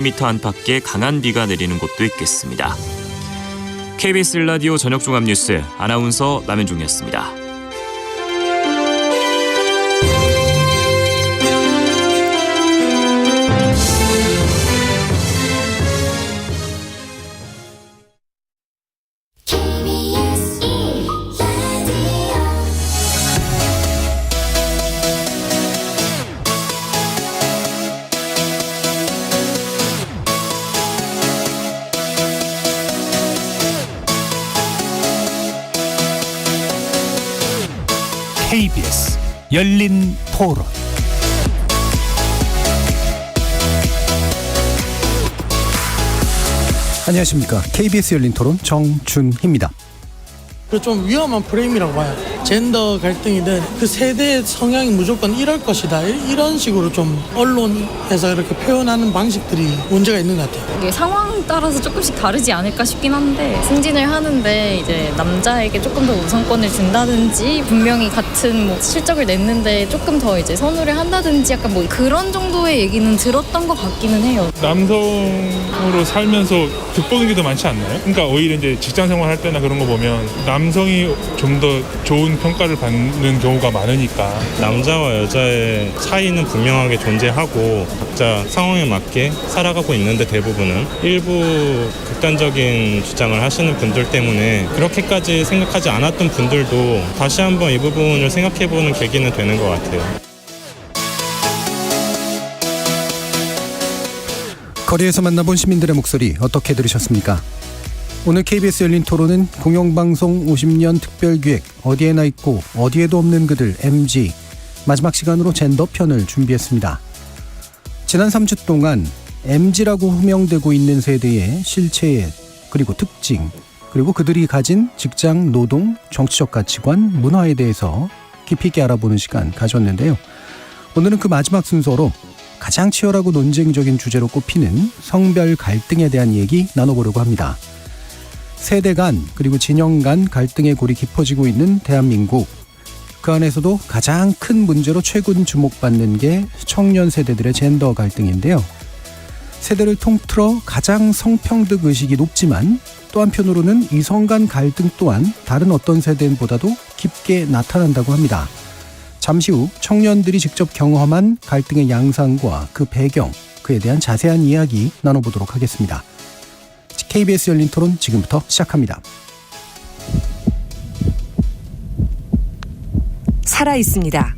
10m 안팎의 강한 비가 내리는 곳도 있겠습니다. KBS 라디오 저녁 종합 뉴스 아나운서 남현종이었습니다. KBS 열린 토론. 안녕하십니까. KBS 열린 토론 정준희입니다. 좀 위험한 프레임이라고 봐요. 젠더 갈등이든 그 세대의 성향이 무조건 이럴 것이다, 이런 식으로 좀 언론에서 이렇게 표현하는 방식들이 문제가 있는 것 같아요. 이게 상황 따라서 조금씩 다르지 않을까 싶긴 한데, 승진을 하는데 이제 남자에게 조금 더 우선권을 준다든지, 분명히 같은 뭐 실적을 냈는데 조금 더 이제 선호를 한다든지, 약간 뭐 그런 정도의 얘기는 들었던 것 같기는 해요. 남성으로 살면서 득보는 게 더 많지 않나요? 그러니까 오히려 이제 직장 생활할 때나 그런 거 보면 남성이 좀 더 좋은 평가를 받는 경우가 많으니까. 남자와 여자의 차이는 분명하게 존재하고 각자 상황에 맞게 살아가고 있는데, 대부분은 일부 극단적인 주장을 하시는 분들 때문에 그렇게까지 생각하지 않았던 분들도 다시 한번 이 부분을 생각해보는 계기는 되는 것 같아요. 거리에서 만나본 시민들의 목소리 어떻게 들으셨습니까? 오늘 KBS 열린 토론은 공영방송 50년 특별기획 어디에나 있고 어디에도 없는 그들 MG 마지막 시간으로 젠더 편을 준비했습니다. 지난 3주 동안 MG라고 호명되고 있는 세대의 실체 그리고 특징, 그리고 그들이 가진 직장, 노동, 정치적 가치관, 문화에 대해서 깊이 있게 알아보는 시간 가졌는데요. 오늘은 그 마지막 순서로 가장 치열하고 논쟁적인 주제로 꼽히는 성별 갈등에 대한 얘기 나눠보려고 합니다. 세대 간 그리고 진영 간 갈등의 골이 깊어지고 있는 대한민국. 그 안에서도 가장 큰 문제로 최근 주목받는 게 청년 세대들의 젠더 갈등인데요. 세대를 통틀어 가장 성평등 의식이 높지만 또 한편으로는 이성 간 갈등 또한 다른 어떤 세대보다도 깊게 나타난다고 합니다. 잠시 후 청년들이 직접 경험한 갈등의 양상과 그 배경, 그에 대한 자세한 이야기 나눠보도록 하겠습니다. KBS 열린 토론 지금부터 시작합니다. 살아있습니다.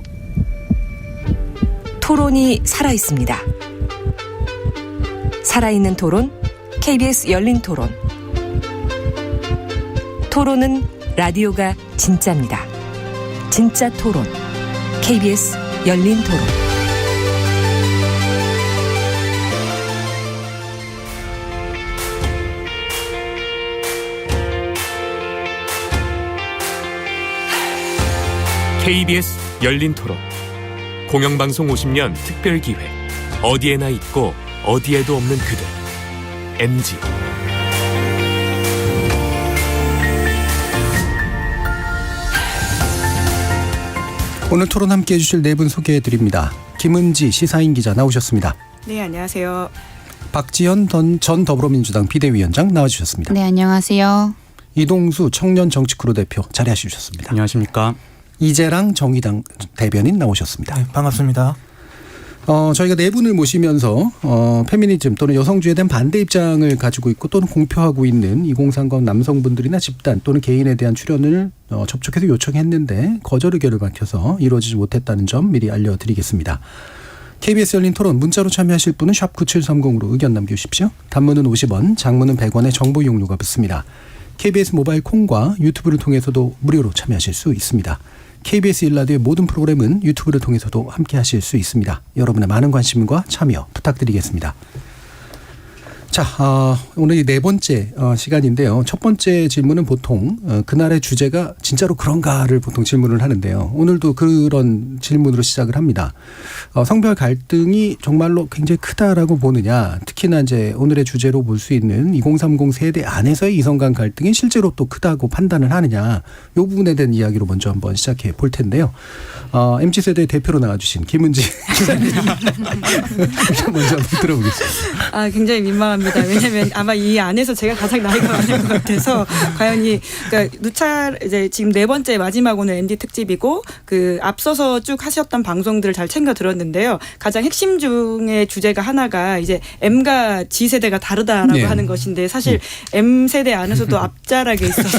토론이 살아있습니다. 살아있는 토론, KBS 열린 토론. 토론은 라디오가 진짜입니다. 진짜 토론, KBS 열린 토론. KBS 열린 토론 공영방송 50년 특별기획 어디에나 있고 어디에도 없는 그들 MG. 오늘 토론 함께해 주실 네 분 소개해드립니다. 김은지 시사인 기자 나오셨습니다. 네, 안녕하세요. 박지현 전 더불어민주당 비대위원장 나와주셨습니다. 네, 안녕하세요. 이동수 청년 정치크루 대표 자리하셔 주셨습니다. 안녕하십니까. 이재랑 정의당 대변인 나오셨습니다. 네, 반갑습니다. 저희가 네 분을 모시면서 페미니즘 또는 여성주의에 대한 반대 입장을 가지고 있고 또는 공표하고 있는 2030 남성분들이나 집단 또는 개인에 대한 출연을 접촉해서 요청했는데 거절 의견을 밝혀서 이루어지지 못했다는 점 미리 알려드리겠습니다. KBS 열린 토론 문자로 참여하실 분은 샵 9730으로 의견 남겨주십시오. 단문은 50원, 장문은 100원의 정보 이용료가 붙습니다. KBS 모바일 콩과 유튜브를 통해서도 무료로 참여하실 수 있습니다. KBS 1라디오의 모든 프로그램은 유튜브를 통해서도 함께 하실 수 있습니다. 여러분의 많은 관심과 참여 부탁드리겠습니다. 자, 오늘 이 네 번째 시간인데요. 첫 번째 질문은 보통 그날의 주제가 진짜로 그런가를 보통 질문을 하는데요. 오늘도 그런 질문으로 시작을 합니다. 성별 갈등이 정말로 굉장히 크다라고 보느냐. 특히나 이제 오늘의 주제로 볼 수 있는 2030 세대 안에서의 이성 간 갈등이 실제로 또 크다고 판단을 하느냐. 이 부분에 대한 이야기로 먼저 한번 시작해 볼 텐데요. MZ세대 대표로 나와주신 김은지 먼저 한번 들어보겠습니다. 굉장히 민망합니다. 왜냐하면 아마 이 안에서 제가 가장 나이가 많은 것 같아서 과연 그러니까 누차 이제 지금 네 번째 마지막 오늘 MD 특집이고 그 앞서서 쭉 하셨던 방송들을 잘 챙겨 들었는데요. 가장 핵심 중에 주제가 하나가 이제 M과 G 세대가 다르다라고 네. 하는 것인데 사실 M 세대 안에서도 앞자락에 있어서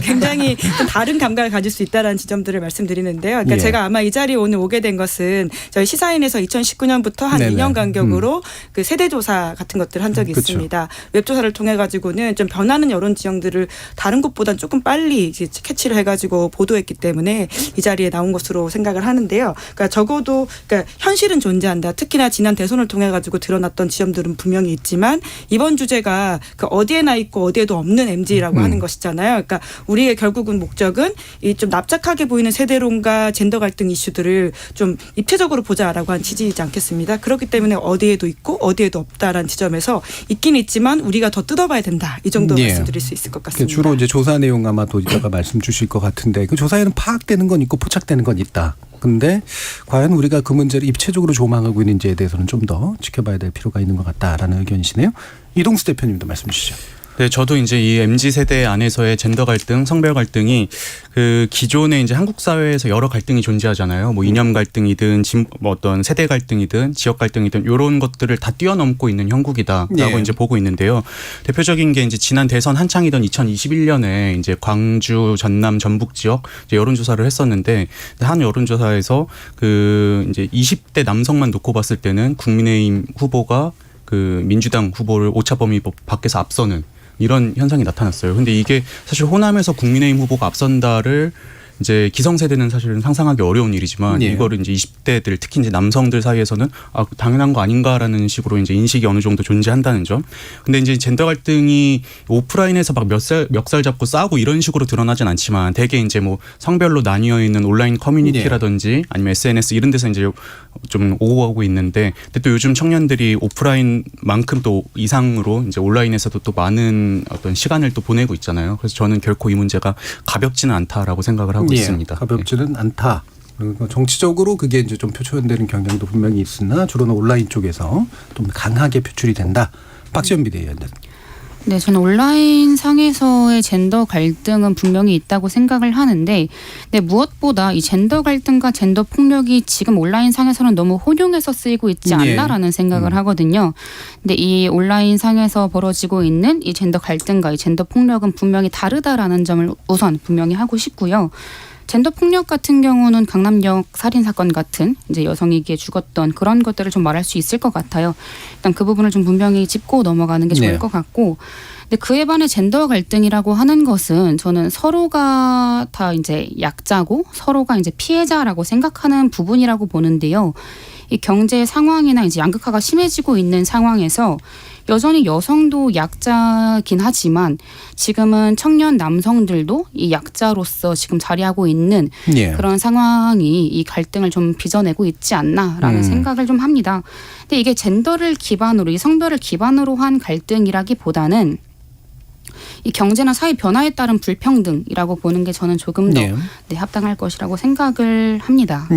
굉장히 좀 다른 감각을 가질 수 있다라는 지점들을 말씀드리는데요. 그러니까 예. 제가 아마 이 자리에 오늘 오게 된 것은 저희 시사인에서 2019년부터 한 네네. 2년 간격으로 그 세대조사 같은 것들을 한 적이 그쵸. 있습니다. 웹조사를 통해 가지고는 좀 변하는 여론 지형들을 다른 곳보다는 조금 빨리 이제 캐치를 해가지고 보도했기 때문에 이 자리에 나온 것으로 생각을 하는데요. 그러니까 적어도 그러니까 현실은 존재한다. 특히나 지난 대선을 통해 가지고 드러났던 지점들은 분명히 있지만 이번 주제가 그 어디에나 있고 어디에도 없는 MZ라고 하는 것이잖아요. 그러니까 우리의 결국은 목적은 이 좀 납작하게 보이는 세대론과 젠더 갈등 이슈들을 좀 입체적으로 보자라고 한 취지이지 않겠습니다. 그렇기 때문에 어디에도 있고 어디에도 없다라는 지점에서 있긴 있지만 우리가 더 뜯어봐야 된다. 이 정도 예. 말씀드릴 수 있을 것 같습니다. 주로 이제 조사 내용 아마도 이따가 말씀 주실 것 같은데 그 조사에는 파악되는 건 있고 포착되는 건 있다. 근데 과연 우리가 그 문제를 입체적으로 조망하고 있는지에 대해서는 좀 더 지켜봐야 될 필요가 있는 것 같다라는 의견이시네요. 이동수 대표님도 말씀 주시죠. 네, 저도 이제 이 MZ 세대 안에서의 젠더 갈등, 성별 갈등이 그 기존에 이제 한국 사회에서 여러 갈등이 존재하잖아요. 뭐 이념 갈등이든 뭐 어떤 세대 갈등이든 지역 갈등이든 이런 것들을 다 뛰어넘고 있는 형국이다라고 네. 이제 보고 있는데요. 대표적인 게 이제 지난 대선 한창이던 2021년에 이제 광주, 전남, 전북 지역 이제 여론조사를 했었는데 한 여론조사에서 그 이제 20대 남성만 놓고 봤을 때는 국민의힘 후보가 그 민주당 후보를 오차범위 밖에서 앞서는 이런 현상이 나타났어요. 근데 이게 사실 호남에서 국민의힘 후보가 앞선다를 이제 기성세대는 사실은 상상하기 어려운 일이지만 예. 이거를 이제 20대들 특히 이제 남성들 사이에서는 당연한 거 아닌가라는 식으로 이제 인식이 어느 정도 존재한다는 점. 근데 이제 젠더 갈등이 오프라인에서 막 멱살 잡고 싸우고 이런 식으로 드러나진 않지만 대개 이제 뭐 성별로 나뉘어 있는 온라인 커뮤니티라든지 아니면 SNS 이런 데서 이제 좀 오고 있는데 근데 또 요즘 청년들이 오프라인만큼 또 이상으로 이제 온라인에서도 또 많은 어떤 시간을 또 보내고 있잖아요. 그래서 저는 결코 이 문제가 가볍지는 않다라고 생각을 하고 있습니다. 가볍지는 않다. 그리고 정치적으로 그게 이제 좀 표출되는 경향도 분명히 있으나 주로는 온라인 쪽에서 좀 강하게 표출이 된다. 박지원 비대위원장. 네, 저는 온라인 상에서의 젠더 갈등은 분명히 있다고 생각을 하는데, 근데 무엇보다 이 젠더 갈등과 젠더 폭력이 지금 온라인 상에서는 너무 혼용해서 쓰이고 있지 않나라는 생각을 하거든요. 근데 이 온라인 상에서 벌어지고 있는 이 젠더 갈등과 이 젠더 폭력은 분명히 다르다라는 점을 우선 분명히 하고 싶고요. 젠더 폭력 같은 경우는 강남역 살인 사건 같은 이제 여성에게 죽었던 그런 것들을 좀 말할 수 있을 것 같아요. 일단 그 부분을 좀 분명히 짚고 넘어가는 게 좋을 것 같고, 근데 그에 반해 젠더 갈등이라고 하는 것은 저는 서로가 다 이제 약자고 서로가 이제 피해자라고 생각하는 부분이라고 보는데요. 이 경제 상황이나 이제 양극화가 심해지고 있는 상황에서 여전히 여성도 약자긴 하지만 지금은 청년 남성들도 이 약자로서 지금 자리하고 있는 그런 상황이 이 갈등을 좀 빚어내고 있지 않나라는 생각을 좀 합니다. 근데 이게 젠더를 기반으로 이 성별을 기반으로 한 갈등이라기보다는 이 경제나 사회 변화에 따른 불평등이라고 보는 게 저는 조금 더 합당할 것이라고 생각을 합니다.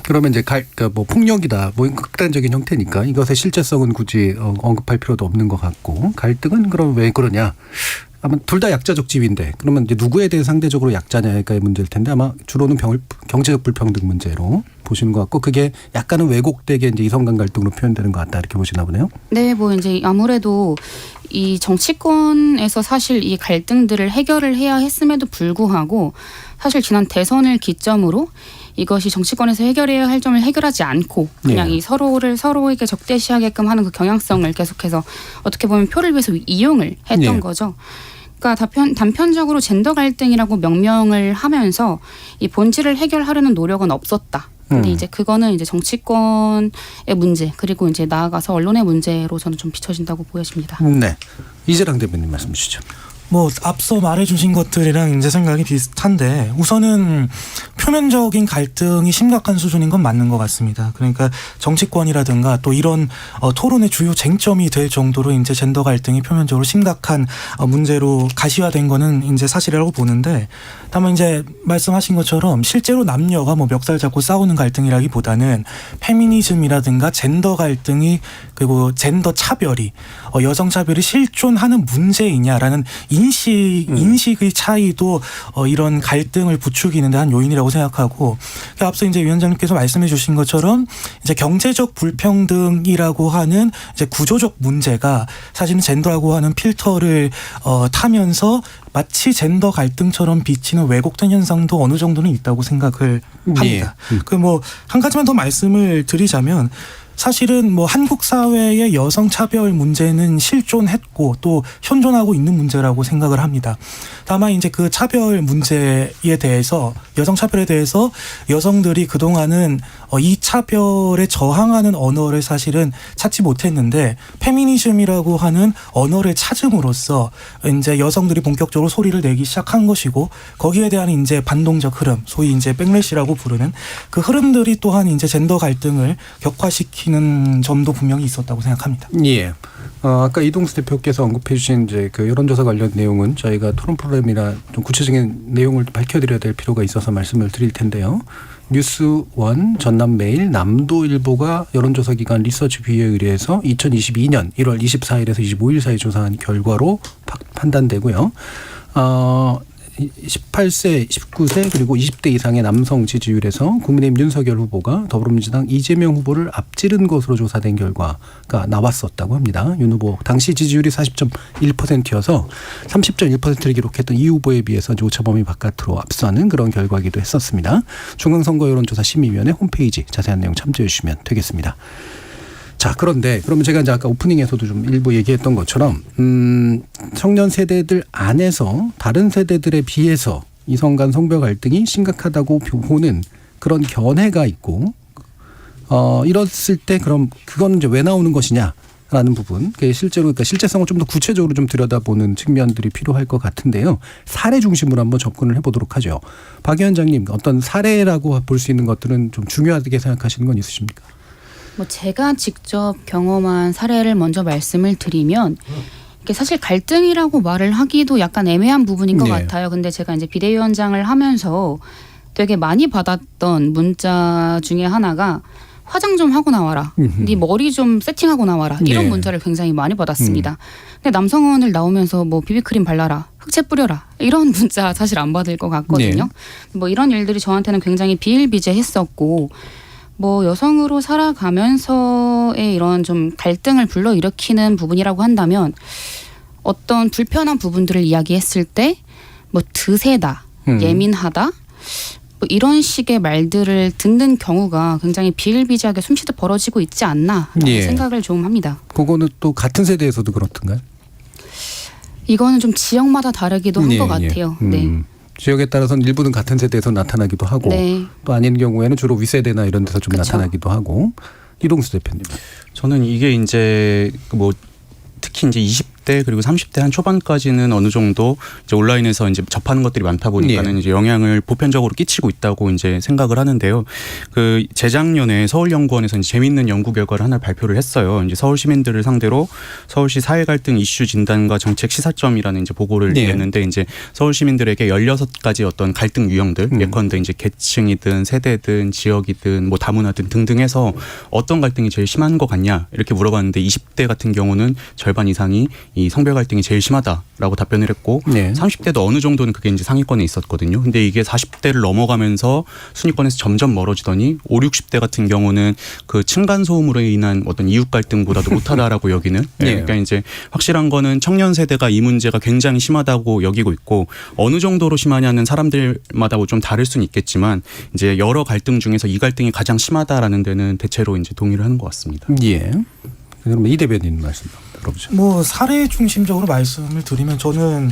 그러면 이제 뭐 폭력이다, 뭐 극단적인 형태니까 이것의 실제성은 굳이 언급할 필요도 없는 것 같고, 갈등은 그럼 왜 그러냐? 아마 둘 다 약자적 지위인데 그러면 이제 누구에 대해 상대적으로 약자냐의 문제일 텐데 아마 주로는 경제적 불평등 문제로 보시는 것 같고, 그게 약간은 왜곡되게 이제 이성 간 갈등으로 표현되는 것 같다 이렇게 보시나 보네요. 네, 뭐 이제 아무래도 이 정치권에서 사실 이 갈등들을 해결을 해야 했음에도 불구하고 사실 지난 대선을 기점으로 이것이 정치권에서 해결해야 할 점을 해결하지 않고 그냥 이 서로에게 적대시하게끔 하는 그 경향성을 계속해서 어떻게 보면 표를 위해서 이용을 했던 거죠. 그러니까 단편적으로 젠더 갈등이라고 명명을 하면서 이 본질을 해결하려는 노력은 없었다. 근데 이제 그거는 이제 정치권의 문제 그리고 이제 나아가서 언론의 문제로 저는 좀 비춰진다고 보여집니다. 네. 이재랑 대변인 말씀 주시죠. 뭐 앞서 말해주신 것들이랑 이제 생각이 비슷한데 우선은 표면적인 갈등이 심각한 수준인 건 맞는 것 같습니다. 그러니까 정치권이라든가 또 이런 토론의 주요 쟁점이 될 정도로 이제 젠더 갈등이 표면적으로 심각한 문제로 가시화된 거는 이제 사실이라고 보는데, 다만 이제 말씀하신 것처럼 실제로 남녀가 뭐 멱살 잡고 싸우는 갈등이라기보다는 페미니즘이라든가 젠더 갈등이 그리고 젠더 차별이 여성 차별이 실존하는 문제이냐라는 인식의 차이도 이런 갈등을 부추기는 데 한 요인이라고 생각하고, 앞서 이제 위원장님께서 말씀해 주신 것처럼 이제 경제적 불평등이라고 하는 이제 구조적 문제가 사실은 젠더라고 하는 필터를 타면서 마치 젠더 갈등처럼 비치는 왜곡된 현상도 어느 정도는 있다고 생각을 합니다. 그 뭐 한 가지만 더 말씀을 드리자면, 사실은 뭐 한국 사회의 여성 차별 문제는 실존했고 또 현존하고 있는 문제라고 생각을 합니다. 다만 이제 그 차별 문제에 대해서, 여성 차별에 대해서 여성들이 그동안은 이 차별에 저항하는 언어를 사실은 찾지 못했는데, 페미니즘이라고 하는 언어를 찾음으로써 이제 여성들이 본격적으로 소리를 내기 시작한 것이고, 거기에 대한 이제 반동적 흐름, 소위 이제 백래시라고 부르는 그 흐름들이 또한 이제 젠더 갈등을 격화시키는 점도 분명히 있었다고 생각합니다. 예. 아까 이동수 대표께서 언급해 주신 이제 그 여론조사 관련 내용은 저희가 토론 프로그램이라 좀 구체적인 내용을 밝혀드려야 될 필요가 있어서 말씀을 드릴 텐데요. 뉴스원, 전남매일, 남도일보가 여론조사 기관 리서치뷰에 의뢰해서 2022년 1월 24일에서 25일 사이 조사한 결과로 판단되고요. 18세, 19세 그리고 20대 이상의 남성 지지율에서 국민의힘 윤석열 후보가 더불어민주당 이재명 후보를 앞지른 것으로 조사된 결과가 나왔었다고 합니다. 윤 후보 당시 지지율이 40.1%여서 30.1%를 기록했던 이 후보에 비해서 오차 범위 바깥으로 앞서는 그런 결과이기도 했었습니다. 중앙선거 여론조사 심의위원회 홈페이지 자세한 내용 참조해 주시면 되겠습니다. 자, 그런데 그러면 제가 이제 아까 오프닝에서도 좀 일부 얘기했던 것처럼 청년 세대들 안에서 다른 세대들에 비해서 이성 간 성별 갈등이 심각하다고 보는 그런 견해가 있고, 이랬을 때 그럼 그건 이제 왜 나오는 것이냐라는 부분, 실제로 그러니까 실제성을 좀 더 구체적으로 좀 들여다보는 측면들이 필요할 것 같은데요. 사례 중심으로 한번 접근을 해보도록 하죠. 박 위원장님, 어떤 사례라고 볼 수 있는 것들은 좀 중요하게 생각하시는 건 있으십니까? 뭐 제가 직접 경험한 사례를 먼저 말씀을 드리면, 이게 사실 갈등이라고 말을 하기도 약간 애매한 부분인 것 같아요. 근데 제가 이제 비대위원장을 하면서 되게 많이 받았던 문자 중에 하나가 화장 좀 하고 나와라. 네 머리 좀 세팅하고 나와라. 이런 문자를 굉장히 많이 받았습니다. 근데 남성 의원을 나오면서 뭐 비비크림 발라라. 흑채 뿌려라. 이런 문자 사실 안 받을 것 같거든요. 뭐 이런 일들이 저한테는 굉장히 비일비재했었고, 뭐 여성으로 살아가면서의 이런 좀 갈등을 불러일으키는 부분이라고 한다면, 어떤 불편한 부분들을 이야기했을 때 뭐 드세다, 예민하다, 뭐 이런 식의 말들을 듣는 경우가 굉장히 비일비재하게 숨쉬듯 벌어지고 있지 않나라는 생각을 좀 합니다. 그거는 또 같은 세대에서도 그렇던가요? 이거는 좀 지역마다 다르기도 한 것 같아요. 네. 지역에 따라서는 일부는 같은 세대에서 나타나기도 하고, 또 아닌 경우에는 주로 윗세대나 이런 데서 좀 나타나기도 하고. 이동수 대표님. 저는 이게 이제 뭐 특히 이제 20대 그리고 30대 한 초반까지는 어느 정도 이제 온라인에서 이제 접하는 것들이 많다 보니까는 이제 영향을 보편적으로 끼치고 있다고 이제 생각을 하는데요. 그 재작년에 서울연구원에서 이제 재미있는 연구 결과를 하나 발표를 했어요. 이제 서울 시민들을 상대로 서울시 사회 갈등 이슈 진단과 정책 시사점이라는 이제 보고를 냈는데, 이제 서울 시민들에게 16가지 어떤 갈등 유형들, 예컨대 이제 계층이든 세대든 지역이든 뭐 다문화든 등등해서 어떤 갈등이 제일 심한 것 같냐 이렇게 물어봤는데, 20대 같은 경우는 절반 이상이 이 성별 갈등이 제일 심하다라고 답변을 했고, 30대도 어느 정도는 그게 이제 상위권에 있었거든요. 근데 이게 40대를 넘어가면서 순위권에서 점점 멀어지더니 5, 60대 같은 경우는 그 층간 소음으로 인한 어떤 이웃 갈등보다도 못하다라고 여기는. 그러니까 이제 확실한 거는 청년 세대가 이 문제가 굉장히 심하다고 여기고 있고, 어느 정도로 심하냐는 사람들마다 좀 다를 수는 있겠지만 이제 여러 갈등 중에서 이 갈등이 가장 심하다라는 데는 대체로 이제 동의를 하는 것 같습니다. 그러면 이 대변인 말씀 들어보죠. 뭐 사례 중심적으로 말씀을 드리면, 저는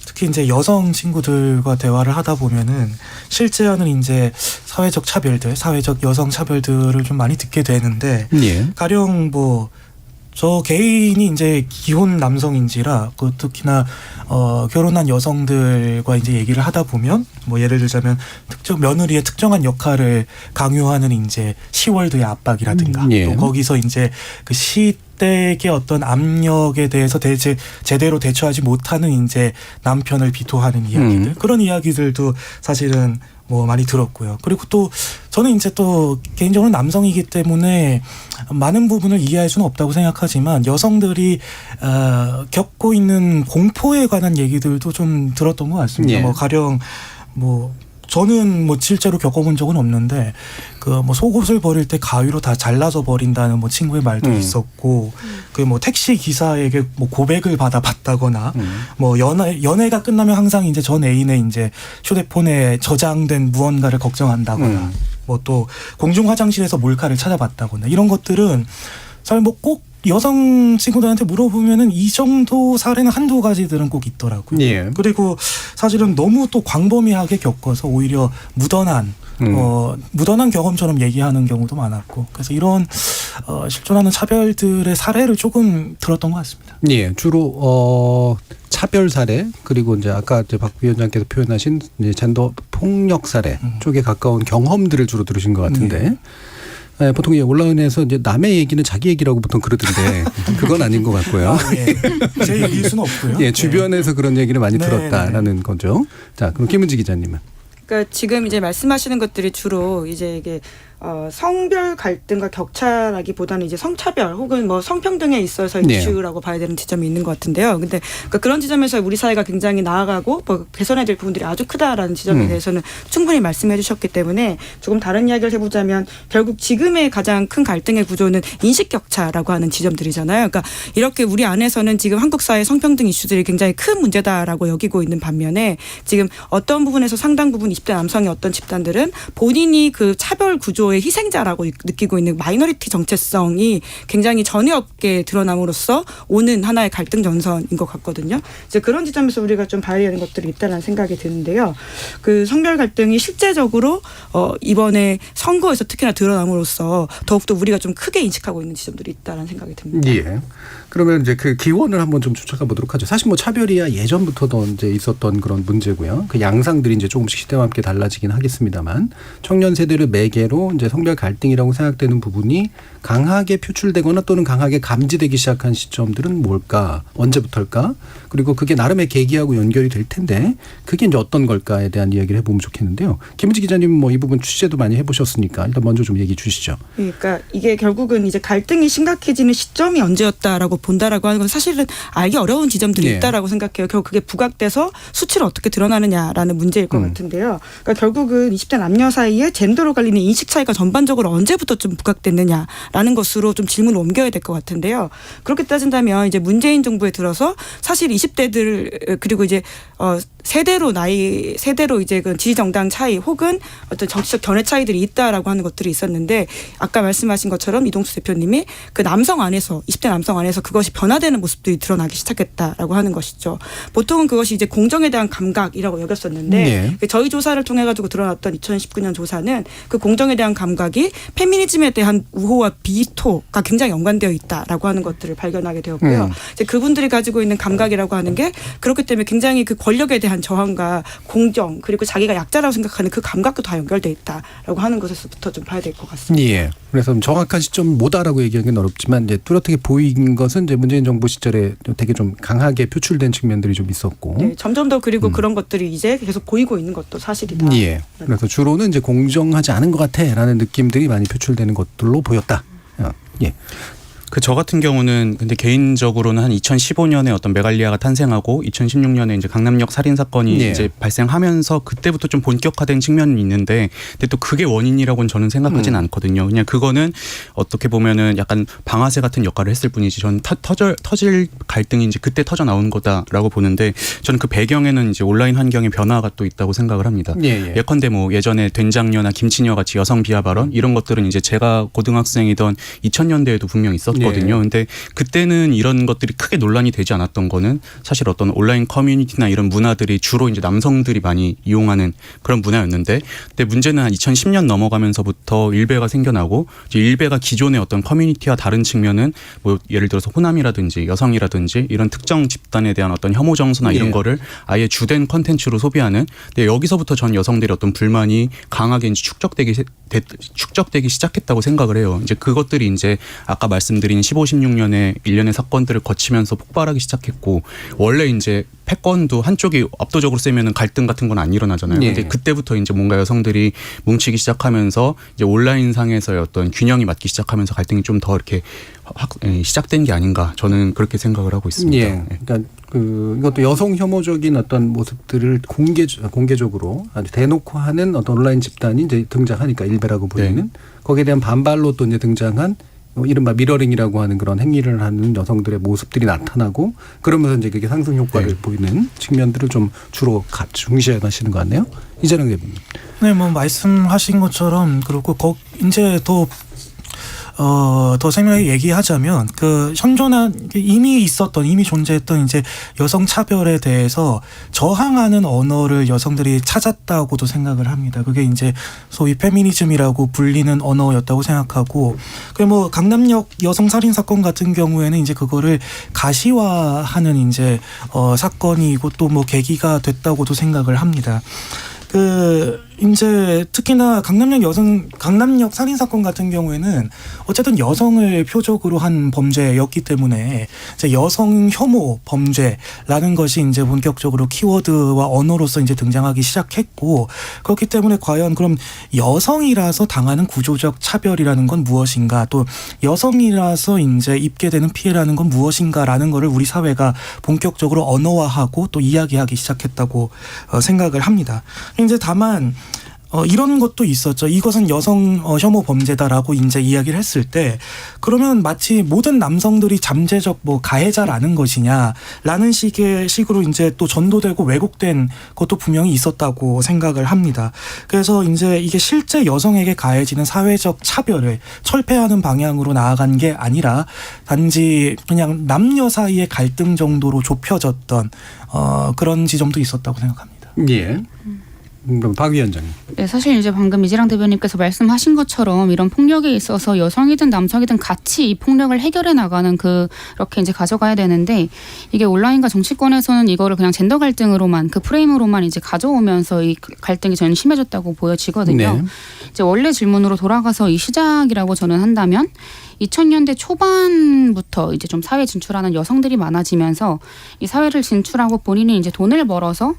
특히 이제 여성 친구들과 대화를 하다 보면은 실제하는 이제 사회적 차별들, 사회적 여성 차별들을 좀 많이 듣게 되는데 예. 가령 뭐 저 개인이 이제 기혼 남성인지라 그 특히나 결혼한 여성들과 이제 얘기를 하다 보면 뭐 예를 들자면 특정 며느리의 특정한 역할을 강요하는 이제 시월드의 압박이라든가 예. 또 거기서 이제 그 시댁의 어떤 압력에 대해서 제대로 대처하지 못하는 이제 남편을 비토하는 이야기들 그런 이야기들도 사실은 뭐 많이 들었고요. 그리고 또 저는 이제 또 개인적으로 남성이기 때문에 많은 부분을 이해할 수는 없다고 생각하지만 여성들이 겪고 있는 공포에 관한 얘기들도 좀 들었던 것 같습니다. 예. 뭐 가령 뭐 저는 뭐 실제로 겪어본 적은 없는데 그 뭐 속옷을 버릴 때 가위로 다 잘라서 버린다는 뭐 친구의 말도 있었고 그 뭐 택시 기사에게 뭐 고백을 받아봤다거나 뭐 연애가 끝나면 항상 이제 전 애인의 이제 휴대폰에 저장된 무언가를 걱정한다거나 뭐 또 공중 화장실에서 몰카를 찾아봤다거나 이런 것들은 사실 뭐 꼭 여성 친구들한테 물어보면은 이 정도 사례는 한두 가지들은 꼭 있더라고요. 예. 그리고 사실은 너무 또 광범위하게 겪어서 오히려 묻어난 경험처럼 얘기하는 경우도 많았고 그래서 이런 실존하는 차별들의 사례를 조금 들었던 것 같습니다. 예, 주로 차별 사례 그리고 이제 아까 이제 박 위원장께서 표현하신 이제 젠더 폭력 사례 쪽에 가까운 경험들을 주로 들으신 것 같은데. 네, 보통 온라인에서 이제 남의 얘기는 자기 얘기라고 보통 그러던데 그건 아닌 것 같고요. 예. 제 얘기일 수는 없고요. 예, 주변에서 그런 얘기를 많이 들었다라는 거죠. 자, 그럼 김은지 기자님은. 그러니까 지금 이제 말씀하시는 것들이 주로 이제 이게 성별 갈등과 격차라기보다는 이제 성차별 혹은 뭐 성평등에 있어서 네. 이슈라고 봐야 되는 지점이 있는 것 같은데요. 근데 그러니까 그런 지점에서 우리 사회가 굉장히 나아가고 뭐 개선해야 될 부분들이 아주 크다라는 지점에 대해서는 충분히 말씀해 주셨기 때문에 조금 다른 이야기를 해보자면 결국 지금의 가장 큰 갈등의 구조는 인식 격차라고 하는 지점들이잖아요. 그러니까 이렇게 우리 안에서는 지금 한국 사회 성평등 이슈들이 굉장히 큰 문제다라고 여기고 있는 반면에 지금 어떤 부분에서 상당 부분 20대 남성의 어떤 집단들은 본인이 그 차별 구조의 희생자라고 느끼고 있는 마이너리티 정체성이 굉장히 전혀 없게 드러남으로써 오는 하나의 갈등 전선인 것 같거든요. 이제 그런 지점에서 우리가 좀 봐야 되는 것들이 있다는 생각이 드는데요. 그 성별 갈등이 실제적으로 이번에 선거에서 특히나 드러남으로써 더욱더 우리가 좀 크게 인식하고 있는 지점들이 있다는 생각이 듭니다. 예. 그러면 이제 그 기원을 한번 좀 추적해 보도록 하죠. 사실 뭐 차별이야 예전부터도 이제 있었던 그런 문제고요. 그 양상들이 이제 조금씩 시대와 함께 달라지긴 하겠습니다만 청년 세대를 매개로 이제 성별 갈등이라고 생각되는 부분이 강하게 표출되거나 또는 강하게 감지되기 시작한 시점들은 뭘까? 언제부터일까? 그리고 그게 나름의 계기하고 연결이 될 텐데 그게 이제 어떤 걸까에 대한 이야기를 해보면 좋겠는데요. 김은지 기자님 뭐 이 부분 취재도 많이 해보셨으니까 일단 먼저 좀 얘기 주시죠. 그러니까 이게 결국은 이제 갈등이 심각해지는 시점이 언제였다라고 본다라고 하는 건 사실은 알기 어려운 지점들이 네. 있다라고 생각해요. 결국 그게 부각돼서 수치로 어떻게 드러나느냐라는 문제일 것 같은데요. 그러니까 결국은 20대 남녀 사이에 젠더로 갈리는 인식 차이가 전반적으로 언제부터 좀 부각됐느냐라는 것으로 좀 질문을 옮겨야 될 것 같은데요. 그렇게 따진다면 이제 문재인 정부에 들어서 사실 20대들 그리고 이제 세대로 이제 그 지지정당 차이 혹은 어떤 정치적 견해 차이들이 있다라고 하는 것들이 있었는데 아까 말씀하신 것처럼 이동수 대표님이 그 남성 안에서 20대 남성 안에서 그것이 변화되는 모습들이 드러나기 시작했다라고 하는 것이죠. 보통은 그것이 이제 공정에 대한 감각이라고 여겼었는데 네. 저희 조사를 통해 가지고 드러났던 2019년 조사는 그 공정에 대한 감각이 페미니즘에 대한 우호와 비토가 굉장히 연관되어 있다라고 하는 것들을 발견하게 되었고요. 이제 그분들이 가지고 있는 감각이라고 하는 게 그렇기 때문에 굉장히 그 권력에 대한 저항과 공정 그리고 자기가 약자라고 생각하는 그 감각도 다 연결돼 있다라고 하는 것에서부터 좀 봐야 될 것 같습니다. 예. 그래서 정확한 시점 뭐다라고 얘기하기는 어렵지만 이제 뚜렷하게 보인 것은 이제 문재인 정부 시절에 되게 좀 강하게 표출된 측면들이 좀 있었고. 네, 점점 더 그리고 그런 것들이 이제 계속 보이고 있는 것도 사실이다. 예. 그래서 주로는 이제 공정하지 않은 것 같아라는 느낌들이 많이 표출되는 것들로 보였다. 예. 저 같은 경우는 근데 개인적으로는 한 2015년에 어떤 메갈리아가 탄생하고 2016년에 이제 강남역 살인 사건이 네. 이제 발생하면서 그때부터 좀 본격화된 측면이 있는데 근데 또 그게 원인이라고는 저는 생각하진 않거든요. 그냥 그거는 어떻게 보면은 약간 방아쇠 같은 역할을 했을 뿐이지 전 터질 갈등이 이제 그때 터져 나온 거다라고 보는데 저는 그 배경에는 이제 온라인 환경의 변화가 또 있다고 생각을 합니다. 예컨대 뭐 예전에 된장녀나 김치녀 같이 여성 비하 발언 이런 것들은 이제 제가 고등학생이던 2000년대에도 분명 있었거든요. 근데 그때는 이런 것들이 크게 논란이 되지 않았던 거는 사실 어떤 온라인 커뮤니티나 이런 문화들이 주로 이제 남성들이 많이 이용하는 그런 문화였는데, 근데 문제는 한 2010년 넘어가면서부터 일베가 생겨나고 이제 일베가 기존의 어떤 커뮤니티와 다른 측면은 뭐 예를 들어서 호남이라든지 여성이라든지 이런 특정 집단에 대한 어떤 혐오 정서나 이런 거를 아예 주된 콘텐츠로 소비하는. 근데 여기서부터 전 여성들의 어떤 불만이 강하게 이제 축적되기 시작했다고 생각을 해요. 이제 그것들이 이제 아까 말씀드린 15, 16년에 일련의 사건들을 거치면서 폭발하기 시작했고, 원래 이제 패권도 한쪽이 압도적으로 세면은 갈등 같은 건 안 일어나잖아요. 근데 그때부터 이제 뭔가 여성들이 뭉치기 시작하면서 이제 온라인 상에서의 어떤 균형이 맞기 시작하면서 갈등이 좀 더 이렇게 시작된 게 아닌가, 저는 그렇게 생각을 하고 있습니다. 그러니까 이것도 여성 혐오적인 어떤 모습들을 공개적으로 아주 대놓고 하는 어떤 온라인 집단이 이제 등장하니까 일베라고 불리는 거기에 대한 반발로 또 이제 등장한 이른바 미러링이라고 하는 그런 행위를 하는 여성들의 모습들이 나타나고, 그러면서 이제 그게 상승 효과를 보이는 측면들을 좀 주로 중시하시는 것 같네요. 이재령 대표님. 네, 뭐 말씀하신 것처럼 그렇고 이제 더 생명하게 얘기하자면 그 현존한 이미 존재했던 이제 여성 차별에 대해서 저항하는 언어를 여성들이 찾았다고도 생각을 합니다. 그게 이제 소위 페미니즘이라고 불리는 언어였다고 생각하고, 그 뭐 강남역 여성 살인 사건 같은 경우에는 이제 그거를 가시화하는 이제 사건이고 또 뭐 계기가 됐다고도 생각을 합니다. 이제 특히나 강남역 살인 사건 같은 경우에는 어쨌든 여성을 표적으로 한 범죄였기 때문에 이제 여성 혐오 범죄라는 것이 이제 본격적으로 키워드와 언어로서 이제 등장하기 시작했고, 그렇기 때문에 과연 그럼 여성이라서 당하는 구조적 차별이라는 건 무엇인가, 또 여성이라서 이제 입게 되는 피해라는 건 무엇인가라는 거를 우리 사회가 본격적으로 언어화하고 또 이야기하기 시작했다고 생각을 합니다. 이제 다만 이런 것도 있었죠. 이것은 여성 혐오 범죄다라고 이제 이야기를 했을 때, 그러면 마치 모든 남성들이 잠재적 뭐 가해자라는 것이냐라는 식으로 이제 또 전도되고 왜곡된 것도 분명히 있었다고 생각을 합니다. 그래서 이제 이게 실제 여성에게 가해지는 사회적 차별을 철폐하는 방향으로 나아간 게 아니라 단지 그냥 남녀 사이의 갈등 정도로 좁혀졌던 그런 지점도 있었다고 생각합니다. 예. 박 위원장님. 네, 사실 이제 방금 이재랑 대변인께서 말씀하신 것처럼 이런 폭력에 있어서 여성이든 남성이든 같이 이 폭력을 해결해 나가는 그렇게 이제 가져가야 되는데, 이게 온라인과 정치권에서는 이거를 그냥 젠더 갈등으로만 그 프레임으로만 이제 가져오면서 이 갈등이 저는 심해졌다고 보여지거든요. 이제 원래 질문으로 돌아가서 이 시작이라고 저는 한다면 2000년대 초반부터 이제 좀 사회 진출하는 여성들이 많아지면서 이 사회를 진출하고 본인이 이제 돈을 벌어서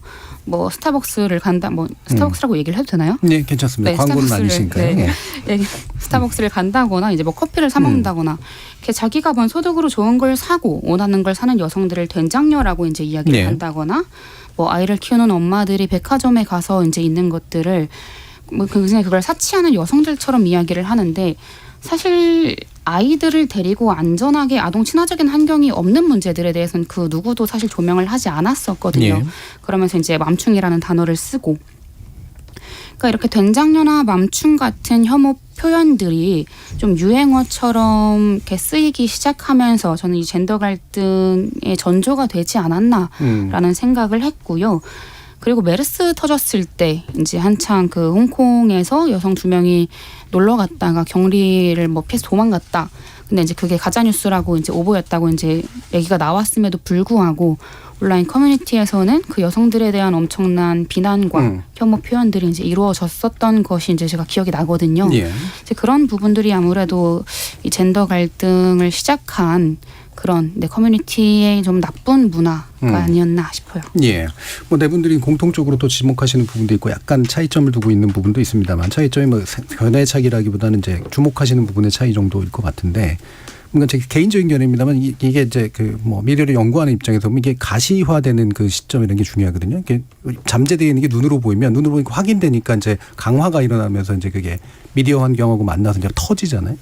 뭐 스타벅스를 간다, 뭐 스타벅스라고 얘기를 해도 되나요? 네, 괜찮습니다. 네, 광고는 아니시니까요. 네. 스타벅스를 간다거나 이제 뭐 커피를 사 먹는다거나 이렇게 자기가 번 소득으로 좋은 걸 사고 원하는 걸 사는 여성들을 된장녀라고 이제 이야기를 한다거나, 뭐 아이를 키우는 엄마들이 백화점에 가서 이제 있는 것들을 뭐 그걸 사치하는 여성들처럼 이야기를 하는데, 사실 아이들을 데리고 안전하게 아동 친화적인 환경이 없는 문제들에 대해서는 그 누구도 사실 조명을 하지 않았었거든요. 그러면서 이제 맘충이라는 단어를 쓰고, 그러니까 이렇게 된장녀나 맘충 같은 혐오 표현들이 좀 유행어처럼 이렇게 쓰이기 시작하면서 저는 이 젠더 갈등의 전조가 되지 않았나라는 생각을 했고요. 그리고 메르스 터졌을 때 이제 한창 그 홍콩에서 여성 2명이 놀러 갔다가 격리를 뭐 피해서 도망갔다. 근데 이제 그게 가짜 뉴스라고 이제 오보였다고 이제 얘기가 나왔음에도 불구하고 온라인 커뮤니티에서는 그 여성들에 대한 엄청난 비난과 혐오 표현들이 이제 이루어졌었던 것이 이제 제가 기억이 나거든요. 이제 그런 부분들이 아무래도 이 젠더 갈등을 시작한 그런 커뮤니티의 좀 나쁜 문화가 아니었나 싶어요. 예. 뭐 네 분들이 공통적으로 또 지목하시는 부분도 있고 약간 차이점을 두고 있는 부분도 있습니다만, 차이점이 뭐 견해차기라기보다는 이제 주목하시는 부분의 차이 정도일 것 같은데, 뭔가 제 개인적인 견해입니다만 이게 이제 그 뭐 미래를 연구하는 입장에서 보면 이게 가시화되는 그 시점이라는 게 중요하거든요. 이게 잠재되어 있는 게 눈으로 보이면 눈으로 보니까 확인되니까 이제 강화가 일어나면서 이제 그게 미디어 환경하고 만나서 이제 터지잖아요.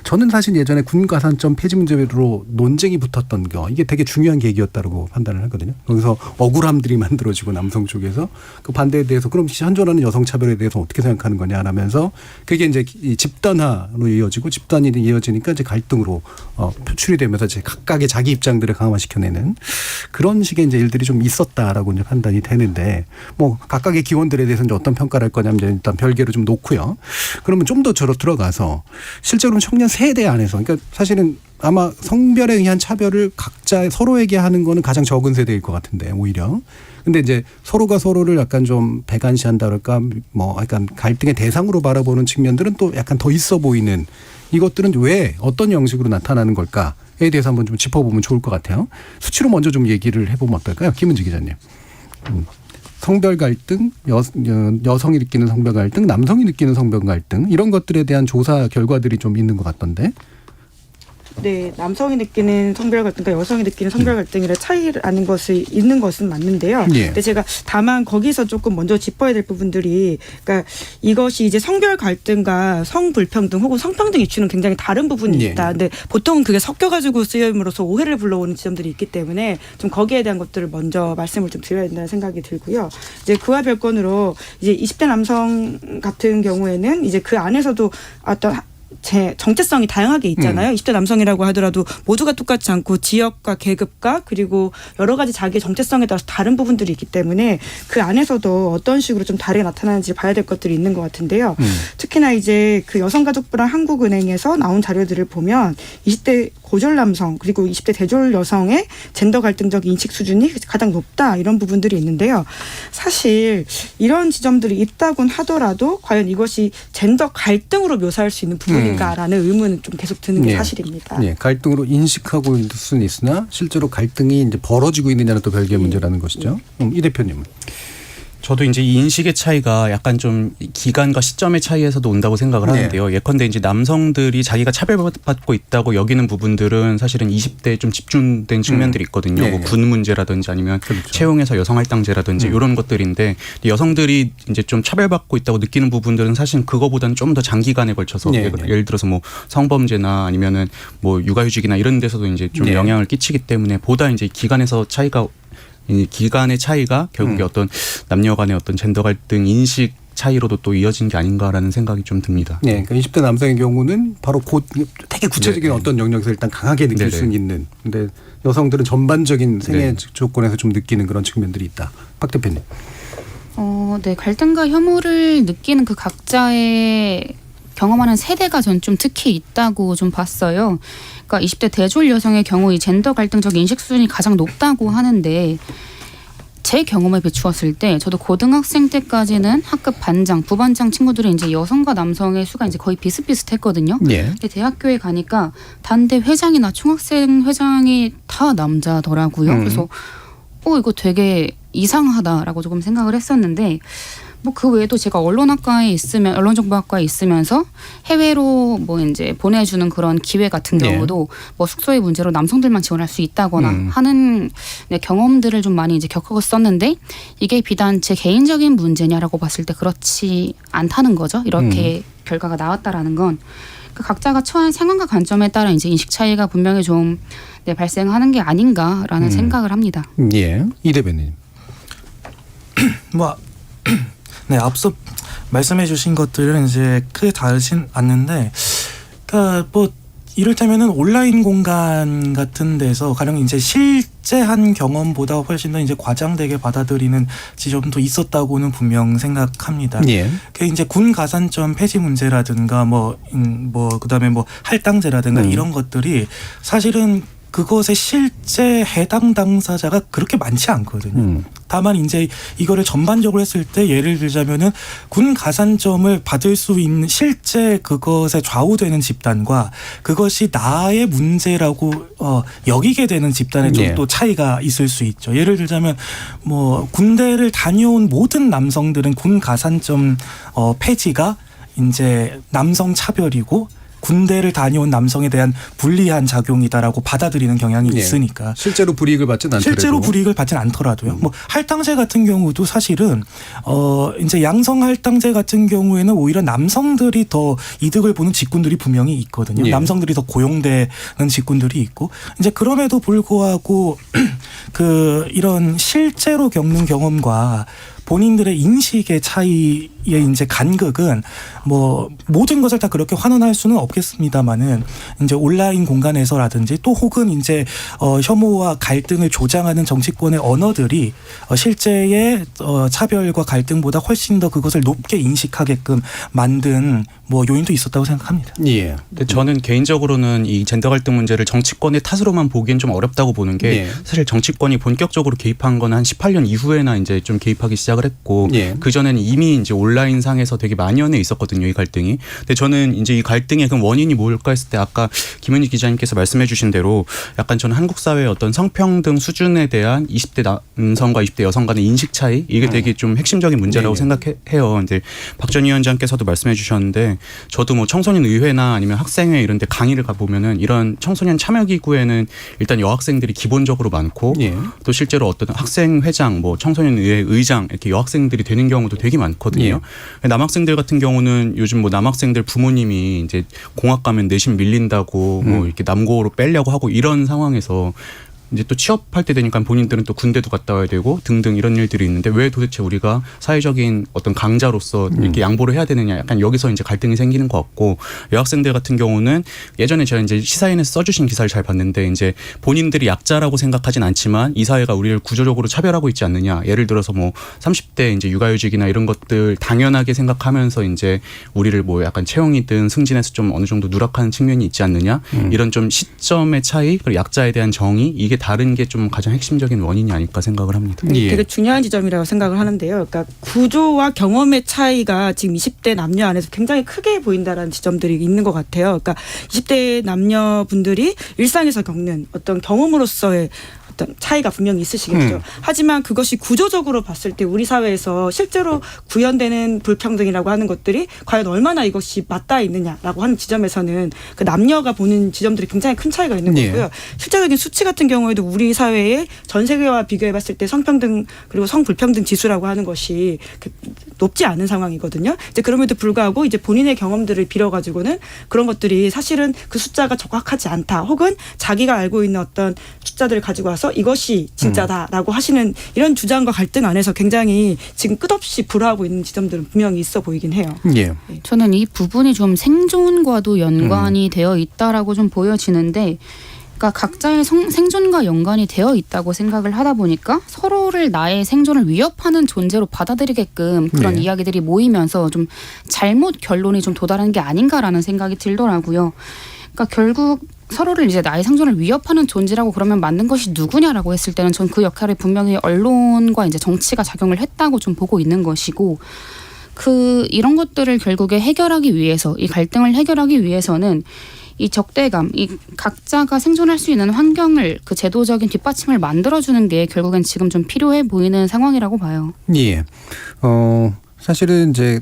저는 사실 예전에 군가산점 폐지 문제로 논쟁이 붙었던 거 이게 되게 중요한 계기였다고 판단을 하거든요. 거기서 억울함들이 만들어지고 남성 쪽에서 그 반대에 대해서 그럼 현존하는 여성 차별에 대해서 어떻게 생각하는 거냐라면서 그게 이제 집단화로 이어지고 집단이 이어지니까 이제 갈등으로 표출이 되면서 이제 각각의 자기 입장들을 강화시켜내는 그런 식의 이제 일들이 좀 있었다라고 이제 판단이 되는데 뭐 각각의 기원들에 대해서 이제 어떤 평가를 할 거냐면 일단 별개로 좀 놓고요. 그러면 좀 더 저로 들어가서 실제로는 청년 세대 안에서 그러니까 사실은 아마 성별에 의한 차별을 각자 서로에게 하는 거는 가장 적은 세대일 것 같은데 오히려. 근데 이제 서로가 서로를 약간 좀 배관시한다 그럴까 뭐 약간 갈등의 대상으로 바라보는 측면들은 또 약간 더 있어 보이는 이것들은 왜 어떤 형식으로 나타나는 걸까에 대해서 한번 좀 짚어보면 좋을 것 같아요. 수치로 먼저 좀 얘기를 해보면 어떨까요? 김은지 기자님. 성별 갈등, 여성이 느끼는 성별 갈등, 남성이 느끼는 성별 갈등 이런 것들에 대한 조사 결과들이 좀 있는 것 같던데. 네, 남성이 느끼는 성별 갈등과 여성이 느끼는 성별 갈등이라 차이라는 것이 있는 것은 맞는데요. 예. 근데 제가 다만 거기서 조금 먼저 짚어야 될 부분들이, 그러니까 이것이 이제 성별 갈등과 성불평등 혹은 성평등 이슈는 굉장히 다른 부분이 예. 있다. 근데 보통은 그게 섞여가지고 쓰임으로써 오해를 불러오는 지점들이 있기 때문에 좀 거기에 대한 것들을 먼저 말씀을 좀 드려야 된다는 생각이 들고요. 이제 그와 별건으로 이제 20대 남성 같은 경우에는 이제 그 안에서도 어떤 정체성이 다양하게 있잖아요. 20대 남성이라고 하더라도 모두가 똑같지 않고 지역과 계급과 그리고 여러 가지 자기의 정체성에 따라서 다른 부분들이 있기 때문에 그 안에서도 어떤 식으로 좀 다르게 나타나는지 봐야 될 것들이 있는 것 같은데요. 특히나 이제 그 여성가족부랑 한국은행에서 나온 자료들을 보면 20대 고졸 남성 그리고 20대 대졸 여성의 젠더 갈등적 인식 수준이 가장 높다 이런 부분들이 있는데요. 사실 이런 지점들이 있다곤 하더라도 과연 이것이 젠더 갈등으로 묘사할 수 있는 부분인가라는 의문은 좀 계속 드는 게 사실입니다. 예, 갈등으로 인식하고 있을 수는 있으나 실제로 갈등이 이제 벌어지고 있느냐는 또 별개의 문제라는 것이죠. 이 대표님은. 저도 이제 이 인식의 차이가 약간 좀 기간과 시점의 차이에서도 온다고 생각을 하는데요. 예컨대 이제 남성들이 자기가 차별받고 있다고 여기는 부분들은 사실은 20대에 좀 집중된 측면들이 있거든요. 뭐 군 문제라든지 아니면 채용에서 여성할당제라든지 이런 것들인데 여성들이 이제 좀 차별받고 있다고 느끼는 부분들은 사실 그거보다는 좀 더 장기간에 걸쳐서 예를 들어서 뭐 성범죄나 아니면은 뭐 육아휴직이나 이런 데서도 이제 좀 영향을 끼치기 때문에 보다 이제 기간에서 차이가 기간의 차이가 결국에 어떤 남녀 간의 어떤 젠더 갈등 인식 차이로도 또 이어진 게 아닌가라는 생각이 좀 듭니다. 네, 그러니까 20대 남성의 경우는 바로 되게 구체적인 어떤 영역에서 일단 강하게 느낄 수 있는. 근데 여성들은 전반적인 생애 조건에서 좀 느끼는 그런 측면들이 있다. 박 대표님. 네, 갈등과 혐오를 느끼는 그 각자의 경험하는 세대가 전 좀 특히 있다고 좀 봤어요. 그러니까 20대 대졸 여성의 경우 이 젠더 갈등적 인식 수준이 가장 높다고 하는데 제 경험에 비추었을 때 저도 고등학생 때까지는 학급 반장, 부반장 친구들이 이제 여성과 남성의 수가 이제 거의 비슷비슷했거든요. 근데 대학교에 가니까 단대 회장이나 총학생 회장이 다 남자더라고요. 그래서 이거 되게 이상하다라고 조금 생각을 했었는데 뭐 그 외에도 제가 언론정보학과에 있으면서 해외로 뭐 이제 보내주는 그런 기회 같은 경우도 뭐 숙소의 문제로 남성들만 지원할 수 있다거나 하는 경험들을 좀 많이 이제 겪었었는데 이게 비단 제 개인적인 문제냐라고 봤을 때 그렇지 않다는 거죠. 이렇게 결과가 나왔다라는 건 그 각자가 처한 상황과 관점에 따라 이제 인식 차이가 분명히 좀 발생하는 게 아닌가라는 생각을 합니다. 예, 이 대표님. 네, 앞서 말씀해 주신 것들은 이제 크게 다르진 않는데, 그러니까 뭐 이를테면은 온라인 공간 같은 데서 가령 이제 실제한 경험보다 훨씬 더 이제 과장되게 받아들이는 지점도 있었다고는 분명 생각합니다. 그 이제 군 가산점 폐지 문제라든가 뭐 그다음에 뭐 할당제라든가 이런 것들이 사실은 그것의 실제 해당 당사자가 그렇게 많지 않거든요. 다만 이제 이거를 전반적으로 했을 때 예를 들자면은 군 가산점을 받을 수 있는 실제 그것에 좌우되는 집단과 그것이 나의 문제라고 여기게 되는 집단의 좀 또 차이가 있을 수 있죠. 예를 들자면 뭐 군대를 다녀온 모든 남성들은 군 가산점 폐지가 이제 남성 차별이고 군대를 다녀온 남성에 대한 불리한 작용이다라고 받아들이는 경향이 예. 있으니까 실제로 불이익을 받지는 않더라도. 실제로 불이익을 받지는 않더라도요. 뭐 할당제 같은 경우도 사실은 이제 양성 할당제 같은 경우에는 오히려 남성들이 더 이득을 보는 직군들이 분명히 있거든요. 예. 남성들이 더 고용되는 직군들이 있고 이제 그럼에도 불구하고 이런 실제로 겪는 경험과 본인들의 인식의 차이의 이제 간극은 뭐 모든 것을 다 그렇게 환원할 수는 없겠습니다만은 이제 온라인 공간에서라든지 또 혹은 이제 혐오와 갈등을 조장하는 정치권의 언어들이 실제의 차별과 갈등보다 훨씬 더 그것을 높게 인식하게끔 만든 뭐 요인도 있었다고 생각합니다. 예. 근데 저는 개인적으로는 이 젠더 갈등 문제를 정치권의 탓으로만 보기엔 좀 어렵다고 보는 게 예. 사실 정치권이 본격적으로 개입한 건 한 18년 이후에나 이제 좀 개입하기 시작을 했고 예. 그 전에는 이미 이제 온라인 상에서 되게 만연해 있었거든요, 이 갈등이. 근데 저는 이제 이 갈등의 그 원인이 뭘까 했을 때 아까 김은희 기자님께서 말씀해주신 대로 약간 저는 한국 사회의 어떤 성평등 수준에 대한 20대 남성과 20대 여성 간의 인식 차이 이게 되게 좀 핵심적인 문제라고 생각해요. 근데 박 전 위원장께서도 말씀해주셨는데 저도 뭐 청소년 의회나 아니면 학생회 이런 데 강의를 가보면은 이런 청소년 참여기구에는 일단 여학생들이 기본적으로 많고 예. 또 실제로 어떤 학생회장 뭐 청소년 의회 의장 이렇게 여학생들이 되는 경우도 되게 많거든요. 남학생들 같은 경우는 요즘 뭐 남학생들 부모님이 이제 공학 가면 내신 밀린다고 뭐 이렇게 남고로 빼려고 하고 이런 상황에서 이제 또 취업할 때 되니까 본인들은 또 군대도 갔다 와야 되고 등등 이런 일들이 있는데 왜 도대체 우리가 사회적인 어떤 강자로서 이렇게 양보를 해야 되느냐 약간 여기서 이제 갈등이 생기는 것 같고 여학생들 같은 경우는 예전에 제가 이제 시사인에서 써주신 기사를 잘 봤는데 이제 본인들이 약자라고 생각하진 않지만 이 사회가 우리를 구조적으로 차별하고 있지 않느냐 예를 들어서 뭐 30대 이제 육아휴직이나 이런 것들 당연하게 생각하면서 이제 우리를 뭐 약간 채용이든 승진해서 좀 어느 정도 누락하는 측면이 있지 않느냐 이런 좀 시점의 차이 그리고 약자에 대한 정의 이게 다른 게 좀 가장 핵심적인 원인이 아닐까 생각을 합니다. 되게 중요한 지점이라고 생각을 하는데요. 그러니까 구조와 경험의 차이가 지금 20대 남녀 안에서 굉장히 크게 보인다라는 지점들이 있는 것 같아요. 그러니까 20대 남녀분들이 일상에서 겪는 어떤 경험으로서의 어떤 차이가 분명히 있으시겠죠. 하지만 그것이 구조적으로 봤을 때 우리 사회에서 실제로 구현되는 불평등이라고 하는 것들이 과연 얼마나 이것이 맞닿아 있느냐라고 하는 지점에서는 그 남녀가 보는 지점들이 굉장히 큰 차이가 있는 거고요. 실제적인 수치 같은 경우에도 우리 사회의 전 세계와 비교해 봤을 때 성평등 그리고 성불평등 지수라고 하는 것이 높지 않은 상황이거든요. 이제 그럼에도 불구하고 이제 본인의 경험들을 빌어가지고는 그런 것들이 사실은 그 숫자가 정확하지 않다. 혹은 자기가 알고 있는 어떤 숫자들을 가지고 와서 이것이 진짜다라고 하시는 이런 주장과 갈등 안에서 굉장히 지금 끝없이 불화하고 있는 지점들은 분명히 있어 보이긴 해요. 예. 저는 이 부분이 좀 생존과도 연관이 되어 있다라고 좀 보여지는데 그러니까 각자의 생존과 연관이 되어 있다고 생각을 하다 보니까 서로를 나의 생존을 위협하는 존재로 받아들이게끔 그런 이야기들이 모이면서 좀 잘못 결론이 좀 도달하는 게 아닌가라는 생각이 들더라고요. 그러니까 결국 서로를 이제 나의 생존을 위협하는 존재라고 그러면 맞는 것이 누구냐라고 했을 때는 전 그 역할에 분명히 언론과 이제 정치가 작용을 했다고 좀 보고 있는 것이고 이런 것들을 결국에 해결하기 위해서 이 갈등을 해결하기 위해서는 이 적대감, 이 각자가 생존할 수 있는 환경을 그 제도적인 뒷받침을 만들어주는 게 결국엔 지금 좀 필요해 보이는 상황이라고 봐요. 예. 사실은 이제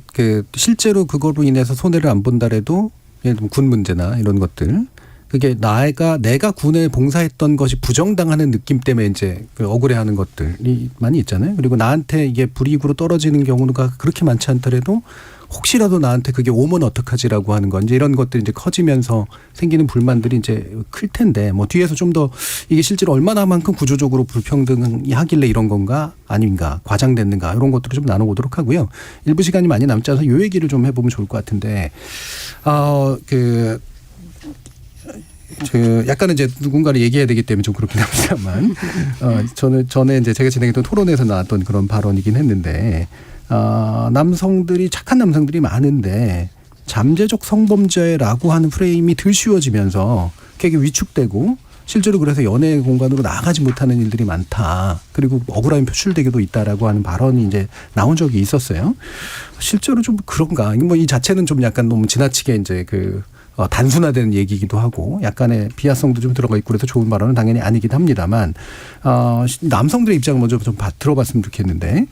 실제로 그걸로 인해서 손해를 안 본다래도 예를 들면 군 문제나 이런 것들 그게 내가 군에 봉사했던 것이 부정당하는 느낌 때문에 이제 억울해하는 것들이 많이 있잖아요. 그리고 나한테 이게 불이익으로 떨어지는 경우가 그렇게 많지 않더라도 혹시라도 나한테 그게 오면 어떡하지라고 하는 건 이제 이런 것들이 이제 커지면서 생기는 불만들이 이제 클 텐데 뭐 뒤에서 좀 더 이게 실제로 얼마나만큼 구조적으로 불평등이 하길래 이런 건가 아닌가 과장됐는가 이런 것들을 좀 나눠보도록 하고요. 일부 시간이 많이 남지 않아서 요 얘기를 좀 해보면 좋을 것 같은데 약간은 이제 누군가를 얘기해야 되기 때문에 좀 그렇긴 합니다만 전에 이제 제가 진행했던 토론에서 나왔던 그런 발언이긴 했는데 남성들이 착한 남성들이 많은데 잠재적 성범죄라고 하는 프레임이 덜 씌워지면서 되게 위축되고 실제로 그래서 연애 공간으로 나아가지 못하는 일들이 많다. 그리고 억울함이 표출되기도 있다라고 하는 발언이 이제 나온 적이 있었어요. 실제로 좀 그런가? 뭐 이 자체는 좀 약간 너무 지나치게 이제 단순화되는 얘기이기도 하고 약간의 비하성도 좀 들어가 있고 그래서 좋은 발언은 당연히 아니긴 합니다만 남성들의 입장을 먼저 좀 들어봤으면 좋겠는데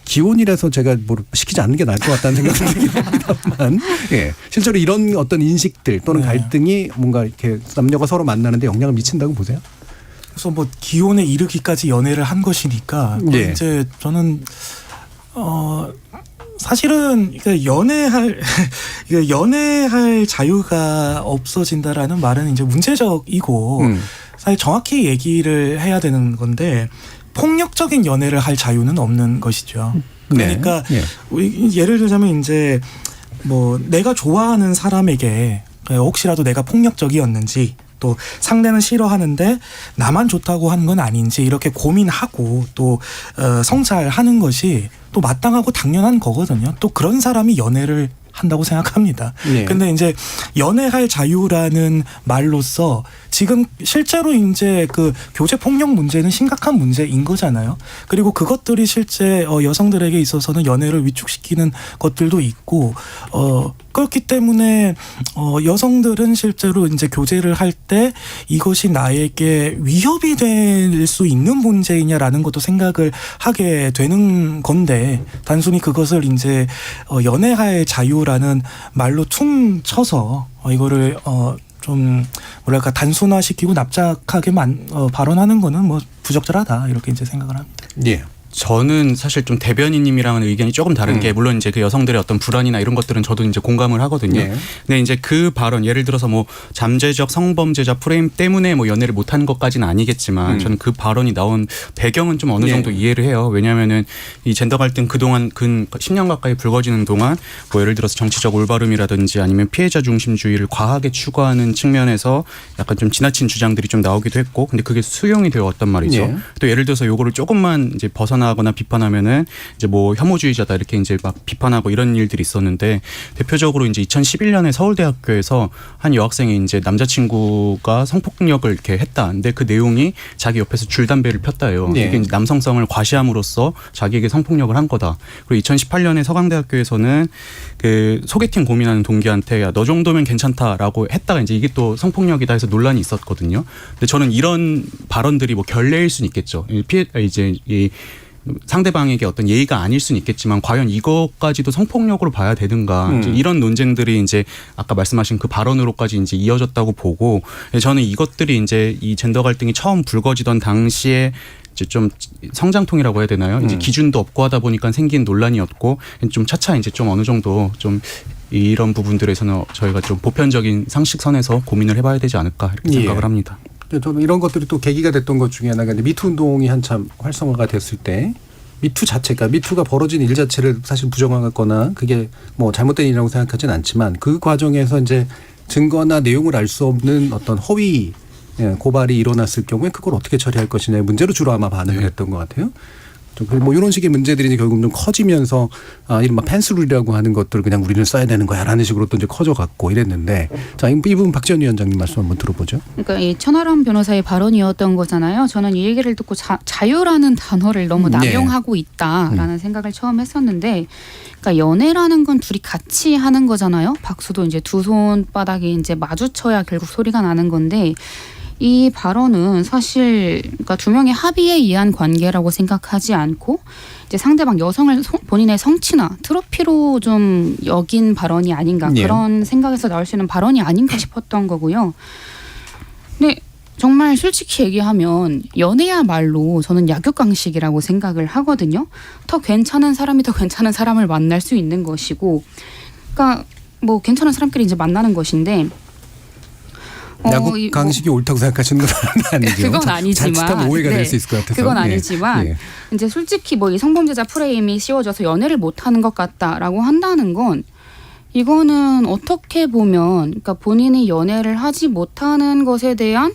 기혼이라서 제가 뭐 시키지 않는 게 나을 것 같다는 생각이 들긴 합니다만, 예, 실제로 이런 어떤 인식들 또는 갈등이 뭔가 이렇게 남녀가 서로 만나는데 영향을 미친다고 보세요? 그래서 뭐 기혼에 이르기까지 연애를 한 것이니까 예. 이제 저는 사실은 연애할 자유가 없어진다라는 말은 이제 문제적이고 사실 정확히 얘기를 해야 되는 건데 폭력적인 연애를 할 자유는 없는 것이죠. 그러니까 네. 예를 들자면 이제 뭐 내가 좋아하는 사람에게 혹시라도 내가 폭력적이었는지 또 상대는 싫어하는데 나만 좋다고 하는 건 아닌지 이렇게 고민하고 또 성찰하는 것이 또 마땅하고 당연한 거거든요. 또 그런 사람이 연애를 한다고 생각합니다. 네. 근데 이제 연애할 자유라는 말로써 지금 실제로 이제 그 교제 폭력 문제는 심각한 문제인 거잖아요. 그리고 그것들이 실제 여성들에게 있어서는 연애를 위축시키는 것들도 있고 그렇기 때문에 여성들은 실제로 이제 교제를 할 때 이것이 나에게 위협이 될 수 있는 문제이냐라는 것도 생각을 하게 되는 건데 단순히 그것을 이제 연애할 자유라는 말로 퉁쳐서 이거를 좀 뭐랄까 단순화시키고 납작하게 발언하는 거는 뭐 부적절하다 이렇게 이제 생각을 합니다. 예. 저는 사실 좀 대변인님이랑은 의견이 조금 다른 게 물론 이제 그 여성들의 어떤 불안이나 이런 것들은 저도 이제 공감을 하거든요. 네. 근데 이제 그 발언 예를 들어서 뭐 잠재적 성범죄자 프레임 때문에 뭐 연애를 못한 것까지는 아니겠지만 저는 그 발언이 나온 배경은 좀 어느 정도 이해를 해요. 왜냐하면은 이 젠더 갈등 그동안 근 10년 가까이 불거지는 동안 뭐 예를 들어서 정치적 올바름이라든지 아니면 피해자 중심주의를 과하게 추구하는 측면에서 약간 좀 지나친 주장들이 좀 나오기도 했고 근데 그게 수용이 되어 왔단 말이죠. 네. 또 예를 들어서 요거를 조금만 이제 벗어나거나 비판하면은 이제 뭐 혐오주의자다 이렇게 이제 막 비판하고 이런 일들이 있었는데 대표적으로 이제 2011년에 서울대학교에서 한 여학생이 이제 남자친구가 성폭력을 이렇게 했다. 근데 그 내용이 자기 옆에서 줄담배를 폈다요. 네. 이게 이제 남성성을 과시함으로써 자기에게 성폭력을 한 거다. 그리고 2018년에 서강대학교에서는 그 소개팅 고민하는 동기한테 야, 너 정도면 괜찮다라고 했다가 이제 이게 또 성폭력이다 해서 논란이 있었거든요. 근데 저는 이런 발언들이 뭐 결례일 수는 있겠죠. 이제 이 상대방에게 어떤 예의가 아닐 수는 있겠지만 과연 이것까지도 성폭력으로 봐야 되는가 이제 이런 논쟁들이 이제 아까 말씀하신 그 발언으로까지 이제 이어졌다고 보고 저는 이것들이 이제 이 젠더 갈등이 처음 불거지던 당시에 이제 좀 성장통이라고 해야 되나요? 이제 기준도 없고 하다 보니까 생긴 논란이었고 좀 차차 이제 좀 어느 정도 좀 이런 부분들에서는 저희가 좀 보편적인 상식선에서 고민을 해봐야 되지 않을까 이렇게 생각을 합니다. 저는 이런 것들이 또 계기가 됐던 것 중에 하나가 미투 운동이 한참 활성화가 됐을 때 미투 자체가 미투가 벌어진 일 자체를 사실 부정하거나 그게 뭐 잘못된 일이라고 생각하진 않지만 그 과정에서 이제 증거나 내용을 알 수 없는 어떤 허위 고발이 일어났을 경우에 그걸 어떻게 처리할 것이냐의 문제로 주로 아마 반응을 했던 것 같아요. 뭐 이런 식의 문제들이 이제 결국 좀 커지면서 이른바 펜스룰이라고 하는 것들을 그냥 우리는 써야 되는 거야라는 식으로 또 이제 커져갔고 이랬는데 자, 이 부분 박지원 위원장님 말씀 한번 들어보죠. 그러니까 이 천하람 변호사의 발언이었던 거잖아요. 저는 이 얘기를 듣고 자유라는 단어를 너무 남용하고 있다라는 생각을 처음 했었는데, 그러니까 연애라는 건 둘이 같이 하는 거잖아요. 박수도 이제 두 손바닥이 이제 마주쳐야 결국 소리가 나는 건데. 이 발언은 사실 그러니까 두 명의 합의에 의한 관계라고 생각하지 않고 이제 상대방 여성을 본인의 성취나 트로피로 좀 여긴 발언이 아닌가 그런 생각에서 나올 수 있는 발언이 아닌가 싶었던 거고요. 근데 정말 솔직히 얘기하면 연애야말로 저는 약육강식이라고 생각을 하거든요. 더 괜찮은 사람이 더 괜찮은 사람을 만날 수 있는 것이고, 그러니까 뭐 괜찮은 사람끼리 이제 만나는 것인데. 야구 강식이 옳다고 생각하시는 건 아니죠. 그건 아니지만 자칫하면 오해가 될 수 있을 것 같아서. 그건 아니지만 이제 솔직히 뭐 이 성범죄자 프레임이 씌워져서 연애를 못하는 것 같다라고 한다는 건 이거는 어떻게 보면 그러니까 본인이 연애를 하지 못하는 것에 대한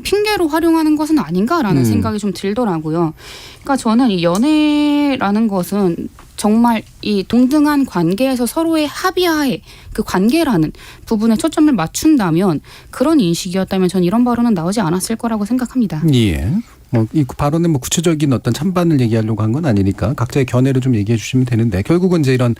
핑계로 활용하는 것은 아닌가라는 생각이 좀 들더라고요. 그러니까 저는 이 연애라는 것은 정말 이 동등한 관계에서 서로의 합의하에 그 관계라는 부분에 초점을 맞춘다면 그런 인식이었다면 전 이런 발언은 나오지 않았을 거라고 생각합니다. 예. 이 발언은 뭐 구체적인 어떤 찬반을 얘기하려고 한 건 아니니까 각자의 견해를 좀 얘기해 주시면 되는데 결국은 이제 이런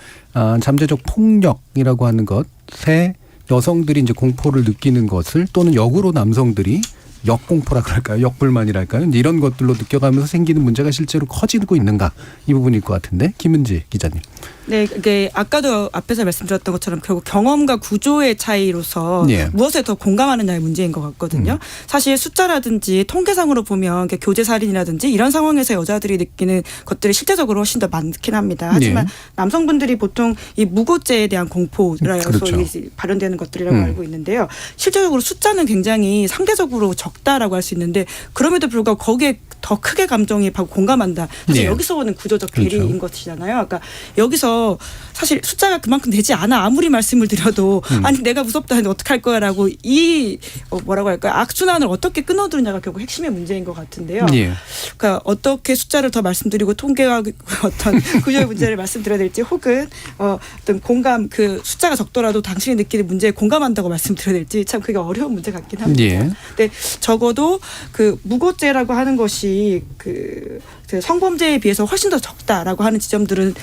잠재적 폭력이라고 하는 것에 여성들이 이제 공포를 느끼는 것을 또는 역으로 남성들이 역공포라 그럴까요? 역불만이랄까요? 이제 이런 것들로 느껴가면서 생기는 문제가 실제로 커지고 있는가 이 부분일 것 같은데 김은지 기자님. 네, 이게 아까도 앞에서 말씀드렸던 것처럼 결국 경험과 구조의 차이로서 예. 무엇에 더 공감하느냐의 문제인 것 같거든요. 사실 숫자라든지 통계상으로 보면 교제 살인이라든지 이런 상황에서 여자들이 느끼는 것들이 실제적으로 훨씬 더 많긴 합니다. 하지만 예. 남성분들이 보통 이 무고죄에 대한 공포라서 그렇죠. 발현되는 것들이라고 알고 있는데요. 실제적으로 숫자는 굉장히 상대적으로 적다라고 할 수 있는데 그럼에도 불구하고 거기에 더 크게 감정이 공감한다. 사실 예. 여기서 오는 구조적 그렇죠. 괴리인 것이잖아요. 그러니까 여기서 사실 숫자가 그만큼 되지 않아 아무리 말씀을 드려도 아니 내가 무섭다 하는데 어떡할 거야라고 이 뭐라고 할까요? 악순환을 어떻게 끊어두느냐가 결국 핵심의 문제인 것 같은데요. 예. 그러니까 어떻게 숫자를 더 말씀드리고 통계와 어떤 구조의 문제를 말씀드려야 될지 혹은 어떤 공감 그 숫자가 적더라도 당신이 느끼는 문제에 공감한다고 말씀드려야 될지 참 그게 어려운 문제 같긴 합니다. 예. 근데 적어도 그 무고죄라고 하는 것이 그 성범죄에 비해서 훨씬 더 적다라고 하는 지점들은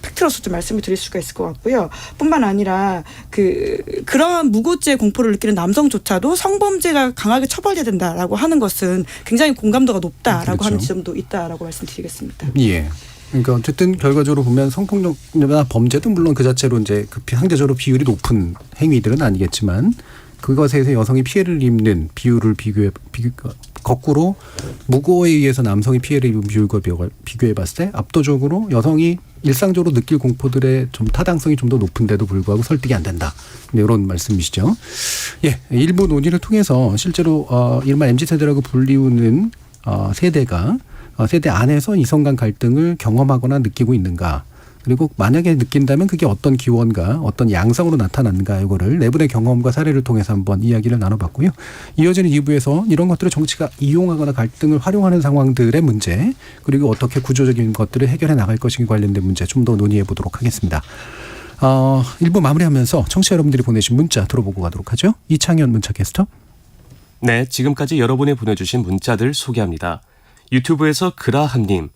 팩트로서 좀 말씀을 드릴 수가 있을 것 같고요. 뿐만 아니라 그러한 무고죄 공포를 느끼는 남성조차도 성범죄가 강하게 처벌돼야 된다라고 하는 것은 굉장히 공감도가 높다라고 그렇죠. 하는 지점도 있다라고 말씀드리겠습니다. 예. 그러니까 어쨌든 결과적으로 보면 성폭력이나 범죄도 물론 그 자체로 이제 상대적으로 비율이 높은 행위들은 아니겠지만 그것에 의해서 여성이 피해를 입는 비율을 거꾸로 무고에 의해서 남성이 피해를 입은 비율과 비교해 봤을 때 압도적으로 여성이 일상적으로 느낄 공포들의 좀 타당성이 좀 더 높은데도 불구하고 설득이 안 된다. 이런 말씀이시죠. 예, 일부 논의를 통해서 실제로 이른바 MZ세대라고 불리우는 세대가 세대 안에서 이성 간 갈등을 경험하거나 느끼고 있는가. 그리고 만약에 느낀다면 그게 어떤 기원과 어떤 양상으로 나타났는가 이거를 내분의 경험과 사례를 통해서 한번 이야기를 나눠봤고요. 이어지는 2부에서 이런 것들을 정치가 이용하거나 갈등을 활용하는 상황들의 문제 그리고 어떻게 구조적인 것들을 해결해 나갈 것인가 관련된 문제 좀 더 논의해 보도록 하겠습니다. 1부 마무리하면서 청취자 여러분들이 보내신 문자 들어보고 가도록 하죠. 이창현 문자 캐스터. 네, 지금까지 여러분이 보내주신 문자들 소개합니다. 유튜브에서 그라함님.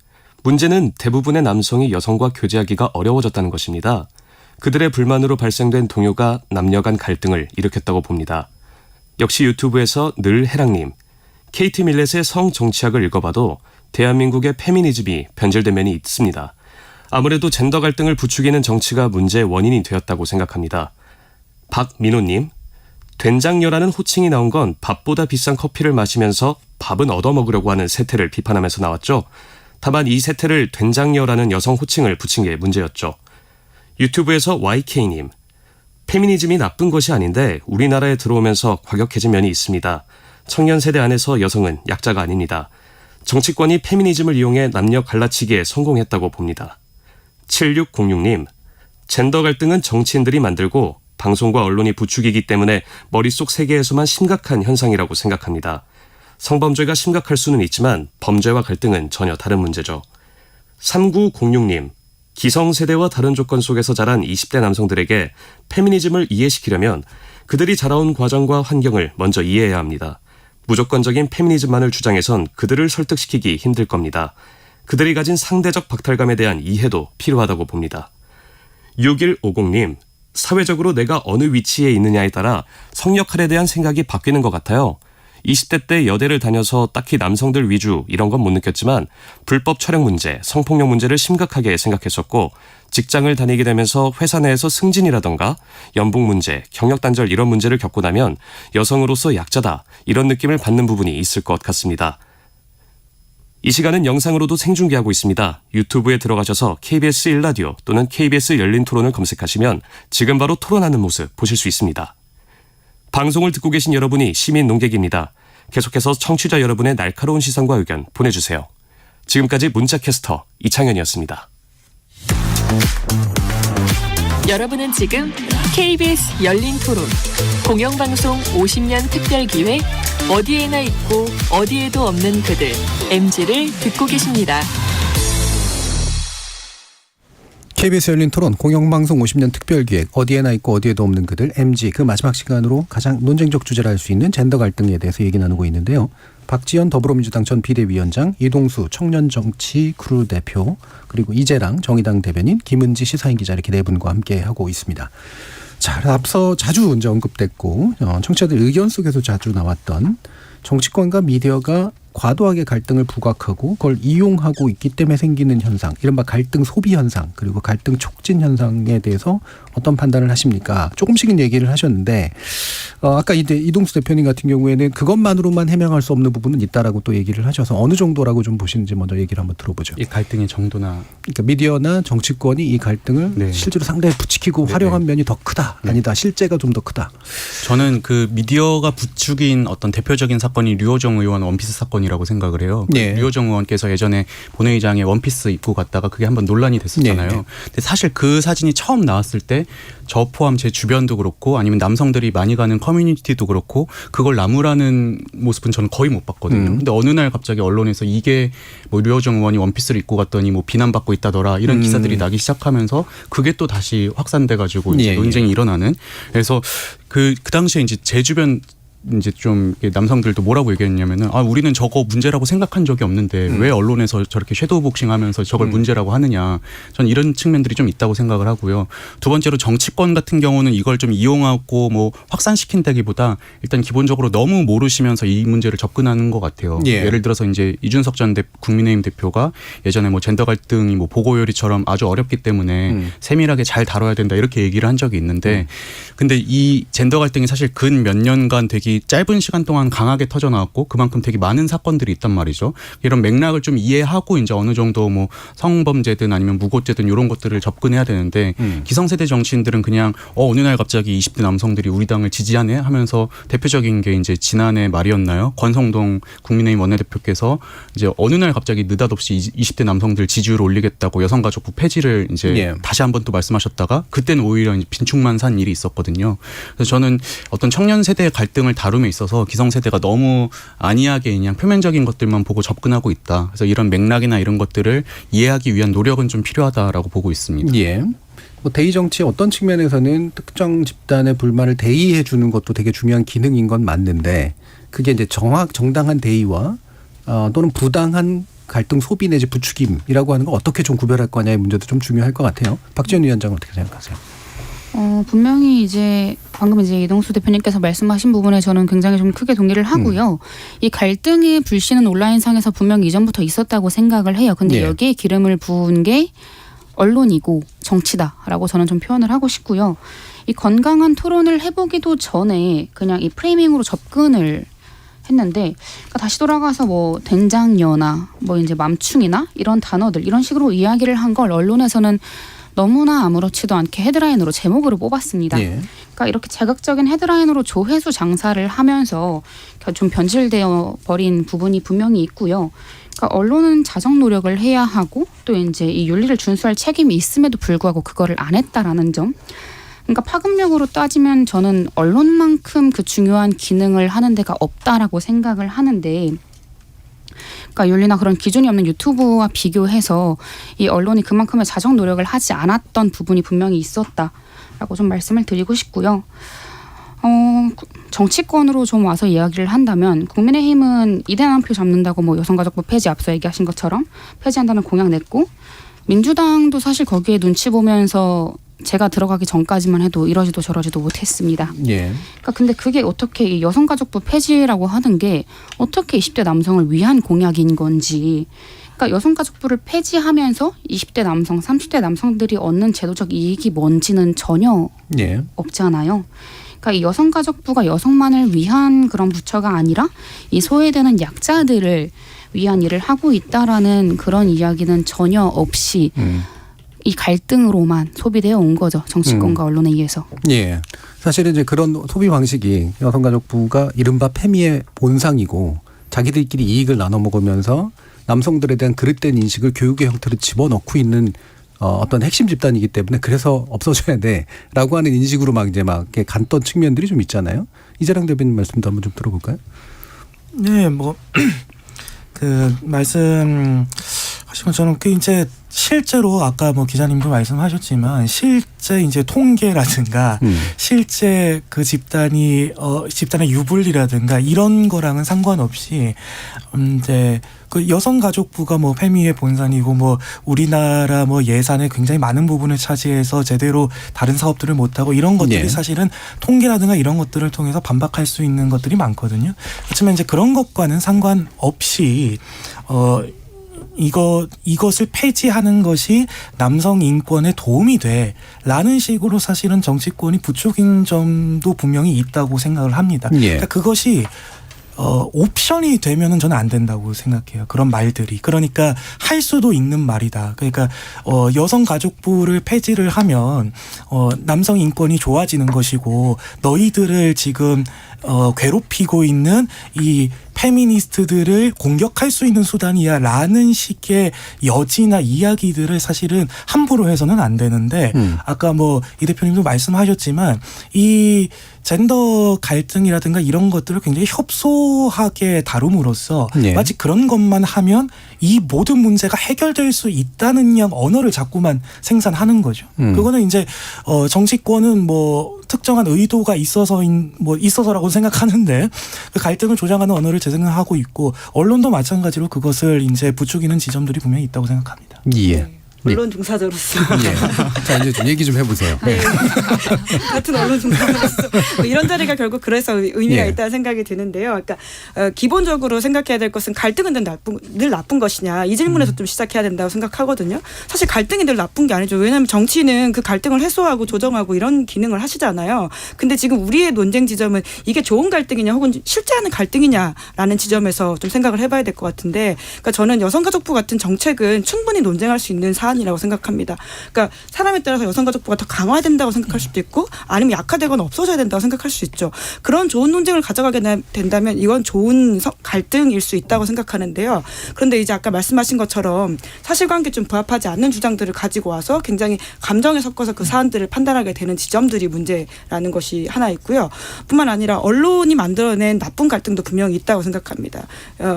문제는 대부분의 남성이 여성과 교제하기가 어려워졌다는 것입니다. 그들의 불만으로 발생된 동요가 남녀 간 갈등을 일으켰다고 봅니다. 역시 유튜브에서 늘 해랑님. KT 밀렛의 성정치학을 읽어봐도 대한민국의 페미니즘이 변질된 면이 있습니다. 아무래도 젠더 갈등을 부추기는 정치가 문제의 원인이 되었다고 생각합니다. 박민호님. 된장녀라는 호칭이 나온 건 밥보다 비싼 커피를 마시면서 밥은 얻어먹으려고 하는 세태를 비판하면서 나왔죠. 다만 이 세태를 된장녀라는 여성 호칭을 붙인 게 문제였죠. 유튜브에서 YK님. 페미니즘이 나쁜 것이 아닌데 우리나라에 들어오면서 과격해진 면이 있습니다. 청년 세대 안에서 여성은 약자가 아닙니다. 정치권이 페미니즘을 이용해 남녀 갈라치기에 성공했다고 봅니다. 7606님. 젠더 갈등은 정치인들이 만들고 방송과 언론이 부추기기 때문에 머릿속 세계에서만 심각한 현상이라고 생각합니다. 성범죄가 심각할 수는 있지만 범죄와 갈등은 전혀 다른 문제죠. 3906님. 기성세대와 다른 조건 속에서 자란 20대 남성들에게 페미니즘을 이해시키려면 그들이 자라온 과정과 환경을 먼저 이해해야 합니다. 무조건적인 페미니즘만을 주장해선 그들을 설득시키기 힘들 겁니다. 그들이 가진 상대적 박탈감에 대한 이해도 필요하다고 봅니다. 6150님. 사회적으로 내가 어느 위치에 있느냐에 따라 성역할에 대한 생각이 바뀌는 것 같아요. 20대 때 여대를 다녀서 딱히 남성들 위주 이런 건 못 느꼈지만 불법 촬영 문제, 성폭력 문제를 심각하게 생각했었고 직장을 다니게 되면서 회사 내에서 승진이라던가 연봉 문제, 경력 단절 이런 문제를 겪고 나면 여성으로서 약자다 이런 느낌을 받는 부분이 있을 것 같습니다. 이 시간은 영상으로도 생중계하고 있습니다. 유튜브에 들어가셔서 KBS 1라디오 또는 KBS 열린 토론을 검색하시면 지금 바로 토론하는 모습 보실 수 있습니다. 방송을 듣고 계신 여러분이 시민 농객입니다. 계속해서 청취자 여러분의 날카로운 시선과 의견 보내주세요. 지금까지 문자캐스터 이창현이었습니다. 여러분은 지금 KBS 열린 토론 공영방송 50년 특별기획 어디에나 있고 어디에도 없는 그들 MG를 듣고 계십니다. KBS 열린 토론 공영방송 50년 특별기획 어디에나 있고 어디에도 없는 그들 MG 그 마지막 시간으로 가장 논쟁적 주제를 할 수 있는 젠더 갈등에 대해서 얘기 나누고 있는데요. 박지원 더불어민주당 전 비대위원장, 이동수 청년정치 크루 대표 그리고 이재랑 정의당 대변인, 김은지 시사인 기자 이렇게 네 분과 함께하고 있습니다. 자, 앞서 자주 이제 언급됐고 청취자들 의견 속에서 자주 나왔던 정치권과 미디어가 과도하게 갈등을 부각하고 그걸 이용하고 있기 때문에 생기는 현상, 이른바 갈등 소비 현상, 그리고 갈등 촉진 현상에 대해서 어떤 판단을 하십니까? 조금씩은 얘기를 하셨는데 아까 이동수 대표님 같은 경우에는 그것만으로만 해명할 수 없는 부분은 있다라고 또 얘기를 하셔서 어느 정도라고 좀 보시는지 먼저 얘기를 한번 들어보죠. 이 갈등의 정도나 그러니까 미디어나 정치권이 이 갈등을 네. 실제로 상당히 부추기고 네네. 활용한 면이 더 크다, 아니다, 실제가 좀 더 크다. 저는 그 미디어가 부추긴 어떤 대표적인 사건이 류호정 의원 원피스 사건이라고 생각을 해요. 네. 류호정 의원께서 예전에 본회의장에 원피스 입고 갔다가 그게 한번 논란이 됐었잖아요. 네. 근데 사실 그 사진이 처음 나왔을 때 저 포함 제 주변도 그렇고 아니면 남성들이 많이 가는 커뮤니티도 그렇고 그걸 나무라는 모습은 저는 거의 못 봤거든요. 근데 어느 날 갑자기 언론에서 이게 뭐 류호정 의원이 원피스를 입고 갔더니 뭐 비난받고 있다더라 이런 기사들이 나기 시작하면서 그게 또 다시 확산돼 가지고 이제 예, 논쟁이 일어나는. 그래서 그 당시에 이제 제 주변 이제 좀 남성들도 뭐라고 얘기했냐면은 우리는 저거 문제라고 생각한 적이 없는데 왜 언론에서 저렇게 섀도우 복싱하면서 저걸 문제라고 하느냐. 저는 이런 측면들이 좀 있다고 생각을 하고요. 두 번째로 정치권 같은 경우는 이걸 좀 이용하고 뭐 확산시킨다기보다 일단 기본적으로 너무 모르시면서 이 문제를 접근하는 것 같아요. 예. 예를 들어서 이제 이준석 전 국민의힘 대표가 예전에 뭐 젠더 갈등이 뭐 보고 요리처럼 아주 어렵기 때문에 세밀하게 잘 다뤄야 된다 이렇게 얘기를 한 적이 있는데 근데 이 젠더 갈등이 사실 근 몇 년간 되게 짧은 시간 동안 강하게 터져 나왔고 그만큼 되게 많은 사건들이 있단 말이죠. 이런 맥락을 좀 이해하고 이제 어느 정도 뭐 성범죄든 아니면 무고죄든 이런 것들을 접근해야 되는데 기성세대 정치인들은 그냥 어느 날 갑자기 20대 남성들이 우리 당을 지지하네 하면서 대표적인 게 이제 지난해 말이었나요? 권성동 국민의힘 원내대표께서 이제 어느 날 갑자기 느닷없이 20대 남성들 지지율을 올리겠다고 여성가족부 폐지를 이제 예. 다시 한 번 또 말씀하셨다가 그때는 오히려 이제 빈축만 산 일이 있었거든요. 그래서 저는 어떤 청년 세대의 갈등을 다룸에 있어서 기성세대가 너무 안이하게 그냥 표면적인 것들만 보고 접근하고 있다. 그래서 이런 맥락이나 이런 것들을 이해하기 위한 노력은 좀 필요하다라고 보고 있습니다. 예. 뭐 대의 정치의 어떤 측면에서는 특정 집단의 불만을 대의해 주는 것도 되게 중요한 기능인 건 맞는데 그게 이제 정당한 대의와 또는 부당한 갈등 소비 내지 부추김이라고 하는 거 어떻게 좀 구별할 거냐의 문제도 좀 중요할 것 같아요. 박지원 위원장은 어떻게 생각하세요? 분명히 이제 방금 이제 이동수 대표님께서 말씀하신 부분에 저는 굉장히 좀 크게 동의를 하고요. 이 갈등의 불씨는 온라인상에서 분명히 이전부터 있었다고 생각을 해요. 근데 네. 여기에 기름을 부은 게 언론이고 정치다라고 저는 좀 표현을 하고 싶고요. 이 건강한 토론을 해보기도 전에 그냥 이 프레이밍으로 접근을 했는데 그러니까 다시 돌아가서 뭐 된장녀나 뭐 이제 맘충이나 이런 단어들 이런 식으로 이야기를 한 걸 언론에서는 너무나 아무렇지도 않게 헤드라인으로 제목으로 뽑았습니다. 예. 그러니까 이렇게 자극적인 헤드라인으로 조회수 장사를 하면서 좀 변질되어 버린 부분이 분명히 있고요. 그러니까 언론은 자정 노력을 해야 하고 또 이제 이 윤리를 준수할 책임이 있음에도 불구하고 그거를 안 했다라는 점. 그러니까 파급력으로 따지면 저는 언론만큼 그 중요한 기능을 하는 데가 없다라고 생각을 하는데 그러니까 윤리나 그런 기준이 없는 유튜브와 비교해서 이 언론이 그만큼의 자정 노력을 하지 않았던 부분이 분명히 있었다라고 좀 말씀을 드리고 싶고요. 정치권으로 좀 와서 이야기를 한다면 국민의힘은 2대 표 잡는다고 뭐 여성가족부 폐지 앞서 얘기하신 것처럼 폐지한다는 공약 냈고 민주당도 사실 거기에 눈치 보면서 제가 들어가기 전까지만 해도 이러지도 저러지도 못했습니다. 예. 그러니까 근데 그게 어떻게 이 여성가족부 폐지라고 하는 게 어떻게 20대 남성을 위한 공약인 건지. 그러니까 여성가족부를 폐지하면서 20대 남성, 30대 남성들이 얻는 제도적 이익이 뭔지는 전혀 예. 없잖아요. 그러니까 이 여성가족부가 여성만을 위한 그런 부처가 아니라 이 소외되는 약자들을 위한 일을 하고 있다라는 그런 이야기는 전혀 없이 이 갈등으로만 소비되어 온 거죠. 정치권과 언론에 의해서. 예. 사실은 이제 그런 소비 방식이 여성가족부가 이른바 페미의 본상이고 자기들끼리 이익을 나눠 먹으면서 남성들에 대한 그릇된 인식을 교육의 형태로 집어넣고 있는 어떤 핵심 집단이기 때문에 그래서 없어져야 돼라고 하는 인식으로 막 이제 막 이렇게 갔던 측면들이 좀 있잖아요. 이재랑 대변인 말씀도 한번 좀 들어볼까요? 네, 뭐 그 말씀하신 하지만 저는 그 이제 실제로 아까 뭐 기자님도 말씀하셨지만 실제 이제 통계라든가 실제 그 집단의 유불리라든가 이런 거랑은 상관없이 이제 그 여성가족부가 뭐 페미의 본산이고 뭐 우리나라 뭐 예산의 굉장히 많은 부분을 차지해서 제대로 다른 사업들을 못하고 이런 것들이 네. 사실은 통계라든가 이런 것들을 통해서 반박할 수 있는 것들이 많거든요. 그렇지만 이제 그런 것과는 상관없이 이것을 폐지하는 것이 남성 인권에 도움이 돼라는 식으로 사실은 정치권이 부추긴 점도 분명히 있다고 생각을 합니다. 예. 그러니까 그것이 옵션이 되면은 저는 안 된다고 생각해요. 그런 말들이. 그러니까 할 수도 있는 말이다. 그러니까 여성가족부를 폐지를 하면 남성 인권이 좋아지는 것이고 너희들을 지금 괴롭히고 있는 이 페미니스트들을 공격할 수 있는 수단이야 라는 식의 여지나 이야기들을 사실은 함부로 해서는 안 되는데 아까 뭐 이 대표님도 말씀하셨지만 이 젠더 갈등이라든가 이런 것들을 굉장히 협소하게 다룸으로써 네. 마치 그런 것만 하면 이 모든 문제가 해결될 수 있다는 양 언어를 자꾸만 생산하는 거죠. 그거는 이제 정치권은 뭐 특정한 의도가 있어서라고 생각하는데 그 갈등을 조장하는 언어를 재생하고 있고 언론도 마찬가지로 그것을 이제 부추기는 지점들이 분명히 있다고 생각합니다. 예. 언론 종사자로서 예. 자 이제 좀 얘기 좀 해보세요. 네. 같은 언론 종사자로서 뭐 이런 자리가 결국 그래서 의미가 예. 있다는 생각이 드는데요. 그러니까 기본적으로 생각해야 될 것은 갈등은 늘 나쁜 것이냐 이 질문에서 좀 시작해야 된다고 생각하거든요. 사실 갈등이 늘 나쁜 게 아니죠. 왜냐하면 정치는 그 갈등을 해소하고 조정하고 이런 기능을 하시잖아요. 근데 지금 우리의 논쟁 지점은 이게 좋은 갈등이냐 혹은 실제하는 갈등이냐라는 지점에서 좀 생각을 해봐야 될 것 같은데, 그러니까 저는 여성가족부 같은 정책은 충분히 논쟁할 수 있는 사안이라고 생각합니다. 그러니까 사람에 따라서 여성가족부가 더 강화된다고 생각할 수도 있고 아니면 약화되거나 없어져야 된다고 생각할 수 있죠. 그런 좋은 논쟁을 가져가게 된다면 이건 좋은 갈등일 수 있다고 생각하는데요. 그런데 이제 아까 말씀하신 것처럼 사실관계에 좀 부합하지 않는 주장들을 가지고 와서 굉장히 감정에 섞어서 그 사안들을 판단하게 되는 지점들이 문제라는 것이 하나 있고요. 뿐만 아니라 언론이 만들어낸 나쁜 갈등도 분명히 있다고 생각합니다.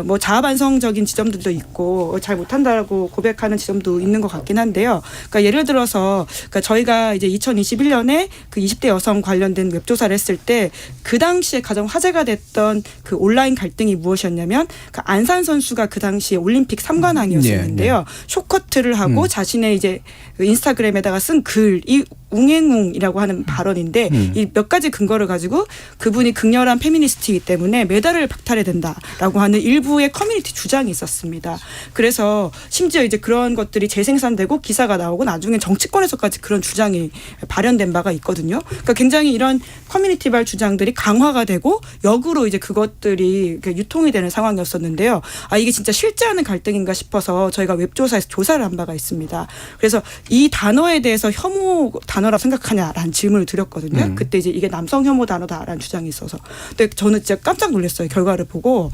뭐 자아반성적인 지점들도 있고 잘 못한다고 고백하는 지점도 있는 것 같긴 한데요. 그러니까 예를 들어서 그러니까 저희가 이제 2021년에 그 20대 여성 관련된 웹조사를 했을 때 그 당시에 가장 화제가 됐던 그 온라인 갈등이 무엇이었냐면 그 안산 선수가 그 당시에 올림픽 3관왕이었었는데요. 쇼커트를 하고 자신의 이제 인스타그램에다가 쓴 글이 웅행웅이라고 하는 발언인데 이 몇 가지 근거를 가지고 그분이 극렬한 페미니스트이기 때문에 메달을 박탈해야 된다라고 하는 일부의 커뮤니티 주장이 있었습니다. 그래서 심지어 이제 그런 것들이 재생산되고 기사가 나오고 나중에 정치권에서까지 그런 주장이 발현된 바가 있거든요. 그러니까 굉장히 이런 커뮤니티발 주장들이 강화가 되고 역으로 이제 그것들이 유통이 되는 상황이었었는데요. 아 이게 진짜 실제하는 갈등인가 싶어서 저희가 웹조사에서 조사를 한 바가 있습니다. 그래서 이 단어에 대해서 혐오 단어라고 생각하냐라는 질문을 드렸거든요. 그때 이제 이게 남성 혐오 단어다라는 주장이 있어서. 근데 저는 진짜 깜짝 놀랐어요. 결과를 보고.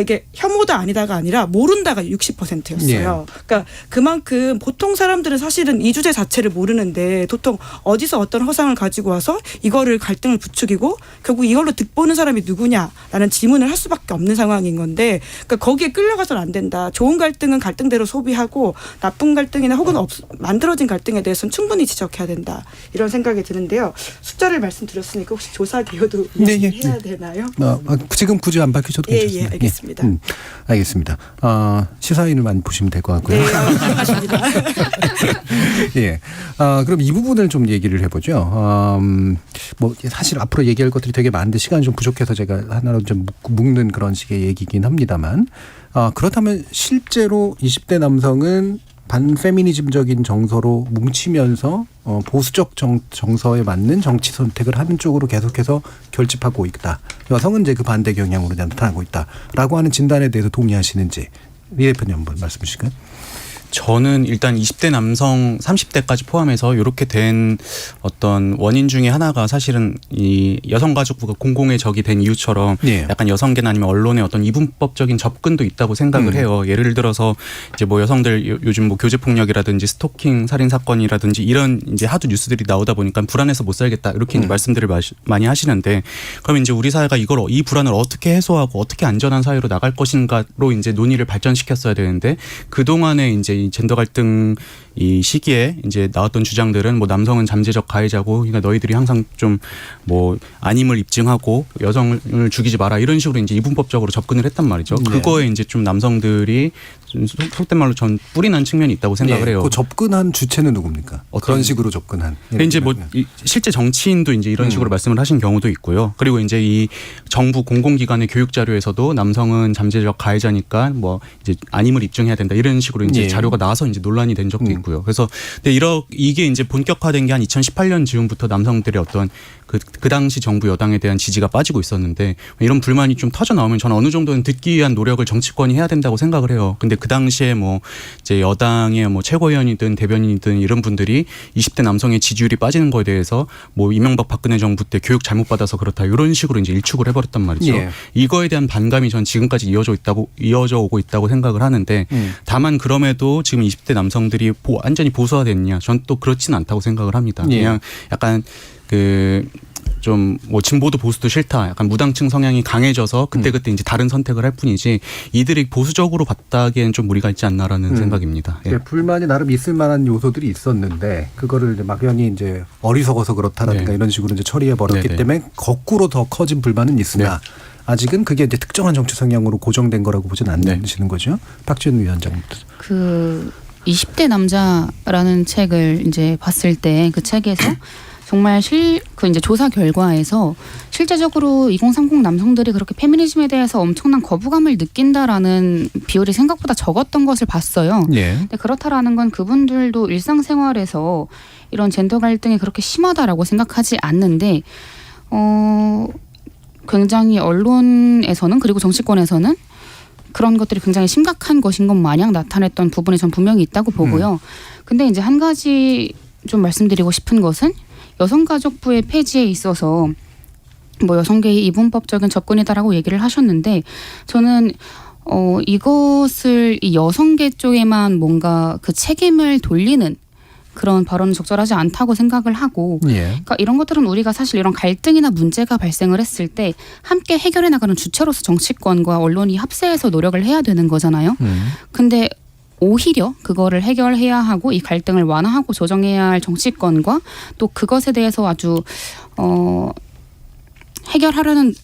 이게 혐오다 아니다가 아니라 모른다가 60%였어요. 그러니까 그만큼 보통 사람들은 사실은 이 주제 자체를 모르는데 보통 어디서 어떤 허상을 가지고 와서 이거를 갈등을 부추기고 결국 이걸로 득보는 사람이 누구냐라는 질문을 할 수밖에 없는 상황인 건데, 그러니까 거기에 끌려가서는 안 된다. 좋은 갈등은 갈등대로 소비하고 나쁜 갈등이나 혹은 만들어진 갈등에 대해서는 충분히 지적해야 된다. 이런 생각이 드는데요. 숫자를 말씀드렸으니까 혹시 조사 개요도 해야 되나요? 지금 굳이 안 밝히셔도 괜찮습니다. 예, 알겠습니다. 알겠습니다. 시사인을 보시면 될 것 같고요. 네, 감사합니다. 예. 그럼 이 부분을 좀 얘기를 해보죠. 뭐 사실 앞으로 얘기할 것들이 되게 많은데 시간이 좀 부족해서 제가 하나로 좀 묶는 그런 식의 얘기긴 합니다만, 그렇다면 실제로 20대 남성은 반페미니즘적인 정서로 뭉치면서 보수적 정서에 맞는 정치 선택을 하는 쪽으로 계속해서 결집하고 있다. 여성은 이제 그 반대 경향으로 나타나고 있다라고 하는 진단에 대해서 동의하시는지 리 대표님 한번 말씀 주실까요? 저는 일단 20대 남성 30대까지 포함해서 이렇게 된 어떤 원인 중에 하나가 사실은 이 여성가족부가 공공의 적이 된 이유처럼 약간 여성계나 아니면 언론의 어떤 이분법적인 접근도 있다고 생각을 해요. 예를 들어서 이제 뭐 여성들 요즘 뭐 교제폭력이라든지 스토킹 살인 사건이라든지 이런 이제 하도 뉴스들이 나오다 보니까 불안해서 못 살겠다 이렇게 이제 말씀들을 많이 하시는데, 그러면 이제 우리 사회가 이 불안을 어떻게 해소하고 어떻게 안전한 사회로 나갈 것인가로 이제 논의를 발전시켰어야 되는데, 그 동안에 이제 이 젠더 갈등 이 시기에 이제 나왔던 주장들은 뭐 남성은 잠재적 가해자고 그러니까 너희들이 항상 좀 뭐 아님을 입증하고 여성을 죽이지 마라 이런 식으로 이제 이분법적으로 접근을 했단 말이죠. 네. 그거에 이제 좀 남성들이 좀 속된 말로 전 뿔이 난 측면이 있다고 생각을 해요. 그 접근한 주체는 누굽니까? 그런 식으로 접근한. 근데 이제 뭐 실제 정치인도 이제 이런 식으로 말씀을 하신 경우도 있고요. 그리고 이제 이 정부 공공기관의 교육 자료에서도 남성은 잠재적 가해자니까 뭐 이제 아님을 입증해야 된다 이런 식으로 이제 예. 자료가 나와서 이제 논란이 된 적도 있고요. 그래서 근데 이게 이제 본격화된 게 한 2018년 즈음부터 남성들의 어떤 그 당시 정부 여당에 대한 지지가 빠지고 있었는데 이런 불만이 좀 터져 나오면 저는 어느 정도는 듣기 위한 노력을 정치권이 해야 된다고 생각을 해요. 근데 그 당시에 뭐 이제 여당의 뭐 최고위원이든 대변인이든 이런 분들이 20대 남성의 지지율이 빠지는 거에 대해서 뭐 이명박 박근혜 정부 때 교육 잘못 받아서 그렇다 이런 식으로 이제 일축을 해버렸단 말이죠. 예. 이거에 대한 반감이 전 지금까지 이어져 오고 있다고 생각을 하는데 다만 그럼에도 지금 20대 남성들이 완전히 보수화됐냐? 전 또 그렇지는 않다고 생각을 합니다. 예. 그냥 약간 좀 뭐 진보도 보수도 싫다. 약간 무당층 성향이 강해져서 그때그때 이제 다른 선택을 할 뿐이지 이들이 보수적으로 봤다기엔 좀 무리가 있지 않나라는 생각입니다. 예. 불만이 나름 있을 만한 요소들이 있었는데 그거를 이제 막연히 이제 어리석어서 그렇다라든가 네. 이런 식으로 이제 처리해 버렸기 네네. 때문에 거꾸로 더 커진 불만은 있으나 아직은 그게 이제 특정한 정치 성향으로 고정된 거라고 보지는 않으시는 거죠. 박지원 위원장부터. 그 20대 남자라는 책을 이제 봤을 때 그 책에서 정말 그 이제 조사 결과에서 실제적으로 2030 남성들이 그렇게 페미니즘에 대해서 엄청난 거부감을 느낀다라는 비율이 생각보다 적었던 것을 봤어요. 예. 근데 그렇다라는 건 그분들도 일상생활에서 이런 젠더 갈등이 그렇게 심하다라고 생각하지 않는데 굉장히 언론에서는 그리고 정치권에서는 그런 것들이 굉장히 심각한 것인 것 마냥 나타냈던 부분이 전 분명히 있다고 보고요. 근데 이제 한 가지 좀 말씀드리고 싶은 것은 여성가족부의 폐지에 있어서 뭐 여성계의 이분법적인 접근이다라고 얘기를 하셨는데 저는 이것을 이 여성계 쪽에만 뭔가 그 책임을 돌리는 그런 발언은 적절하지 않다고 생각을 하고 그러니까 이런 것들은 우리가 사실 이런 갈등이나 문제가 발생을 했을 때 함께 해결해 나가는 주체로서 정치권과 언론이 합세해서 노력을 해야 되는 거잖아요. 근데 오히려 그거를 해결해야 하고 이 갈등을 완화하고 조정해야 할 정치권과 또 그것에 대해서 아주 해결하려는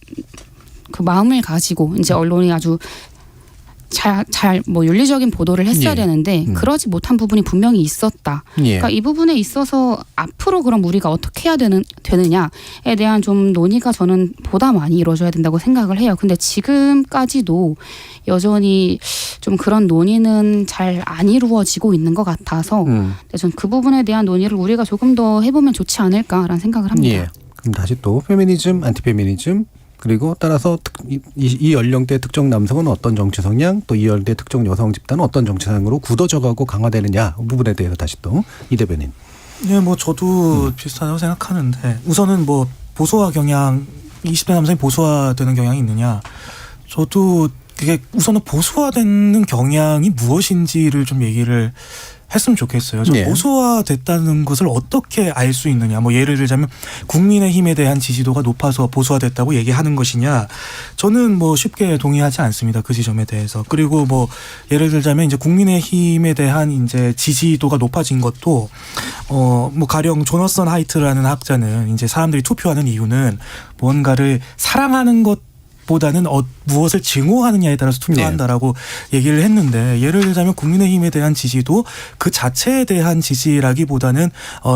그 마음을 가지고 이제 언론이 아주 잘 뭐 윤리적인 보도를 했어야 되는데 그러지 못한 부분이 분명히 있었다. 그러니까 이 부분에 있어서 앞으로 그럼 우리가 어떻게 해야 되느냐에 대한 좀 논의가 저는 보다 많이 이루어져야 된다고 생각을 해요. 근데 지금까지도 여전히 좀 그런 논의는 잘 안 이루어지고 있는 것 같아서 전 그 부분에 대한 논의를 우리가 조금 더 해보면 좋지 않을까라는 생각을 합니다. 예. 그럼 다시 또 페미니즘, 안티페미니즘 그리고 따라서 이 연령대 특정 남성은 어떤 정치 성향 또 이 연령대 특정 여성 집단은 어떤 정치 성향으로 굳어져가고 강화되느냐 그 부분에 대해서 다시 또 이 대변인. 네, 뭐 저도 비슷하다고 생각하는데 우선은 뭐 보수화 경향 20대 남성이 보수화되는 경향이 있느냐 저도 그게 우선은 보수화되는 경향이 무엇인지를 좀 얘기를 했으면 좋겠어요. 보수화됐다는 것을 어떻게 알 수 있느냐. 뭐 예를 들자면 국민의힘에 대한 지지도가 높아서 보수화됐다고 얘기하는 것이냐. 저는 뭐 쉽게 동의하지 않습니다. 그 지점에 대해서. 그리고 뭐 예를 들자면 이제 국민의힘에 대한 이제 지지도가 높아진 것도 뭐 가령 조너선 하이트라는 학자는 이제 사람들이 투표하는 이유는 뭔가를 사랑하는 것 보다는 무엇을 증오하느냐에 따라서 투표한다라고 얘기를 했는데 예를 들자면 국민의힘에 대한 지지도 그 자체에 대한 지지라기보다는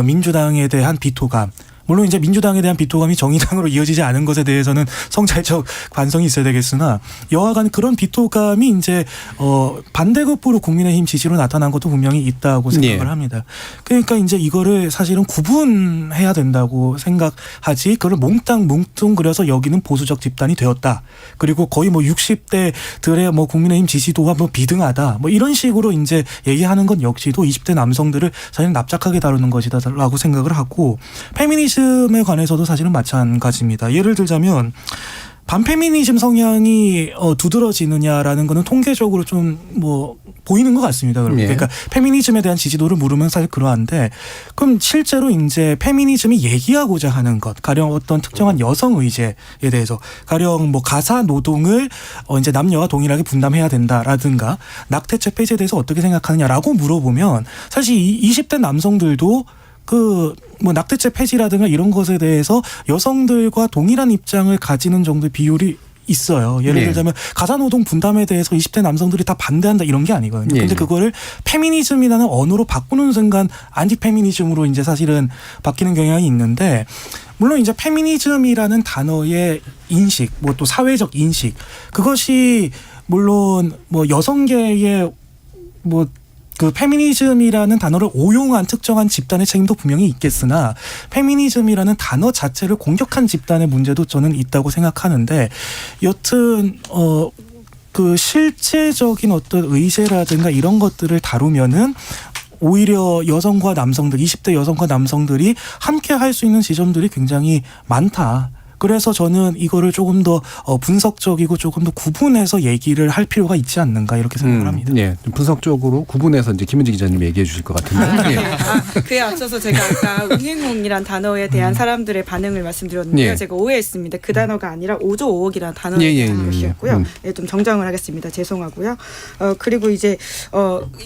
민주당에 대한 비토감 물론 이제 민주당에 대한 비토감이 정의당으로 이어지지 않은 것에 대해서는 성찰적 반성이 있어야 되겠으나 여하간 그런 비토감이 이제 반대급부로 국민의힘 지지로 나타난 것도 분명히 있다고 생각을 합니다. 그러니까 이제 이거를 사실은 구분해야 된다고 생각하지 그걸 몽땅 뭉뚱그려서 여기는 보수적 집단이 되었다. 그리고 거의 뭐 60대들의 뭐 국민의힘 지지도가 뭐 비등하다. 뭐 이런 식으로 이제 얘기하는 건 역시도 20대 남성들을 사실 납작하게 다루는 것이다라고 생각을 하고 페미니즘에 관해서도 사실은 마찬가지입니다. 예를 들자면 반페미니즘 성향이 두드러지느냐라는 거는 통계적으로 좀 뭐 보이는 것 같습니다. 그러니까 페미니즘에 대한 지지도를 물으면 사실 그러한데, 그럼 실제로 이제 페미니즘이 얘기하고자 하는 것, 가령 어떤 특정한 여성 의제에 대해서, 가령 뭐 가사 노동을 이제 남녀와 동일하게 분담해야 된다라든가 낙태죄 폐지에 대해서 어떻게 생각하느냐라고 물어보면 사실 20대 남성들도 뭐 낙태죄 폐지라든가 이런 것에 대해서 여성들과 동일한 입장을 가지는 정도의 비율이 있어요. 예를 들자면 가사노동 분담에 대해서 20대 남성들이 다 반대한다 이런 게 아니거든요. 근데 그거를 페미니즘이라는 언어로 바꾸는 순간 안티페미니즘으로 이제 사실은 바뀌는 경향이 있는데, 물론 이제 페미니즘이라는 단어의 인식, 뭐 또 사회적 인식, 그것이 물론 뭐 여성계의 뭐 그 페미니즘이라는 단어를 오용한 특정한 집단의 책임도 분명히 있겠으나, 페미니즘이라는 단어 자체를 공격한 집단의 문제도 저는 있다고 생각하는데, 여튼 그 실제적인 어떤 의제라든가 이런 것들을 다루면은 오히려 여성과 남성들, 20대 여성과 남성들이 함께 할 수 있는 지점들이 굉장히 많다. 그래서 저는 이거를 조금 더 분석적이고 조금 더 구분해서 얘기를 할 필요가 있지 않는가 이렇게 생각을 합니다. 예, 좀 분석적으로 구분해서 이제 김은지 기자님 얘기해 주실 것 같은데. 그에 앞서서 제가 아까 웅행웅이란 단어에 대한 사람들의 반응을 말씀드렸는데요. 제가 오해했습니다. 그 단어가 아니라 5조 5억이라는 단어에 대한 것이었고요. 좀 정정을 하겠습니다. 죄송하고요. 그리고 이제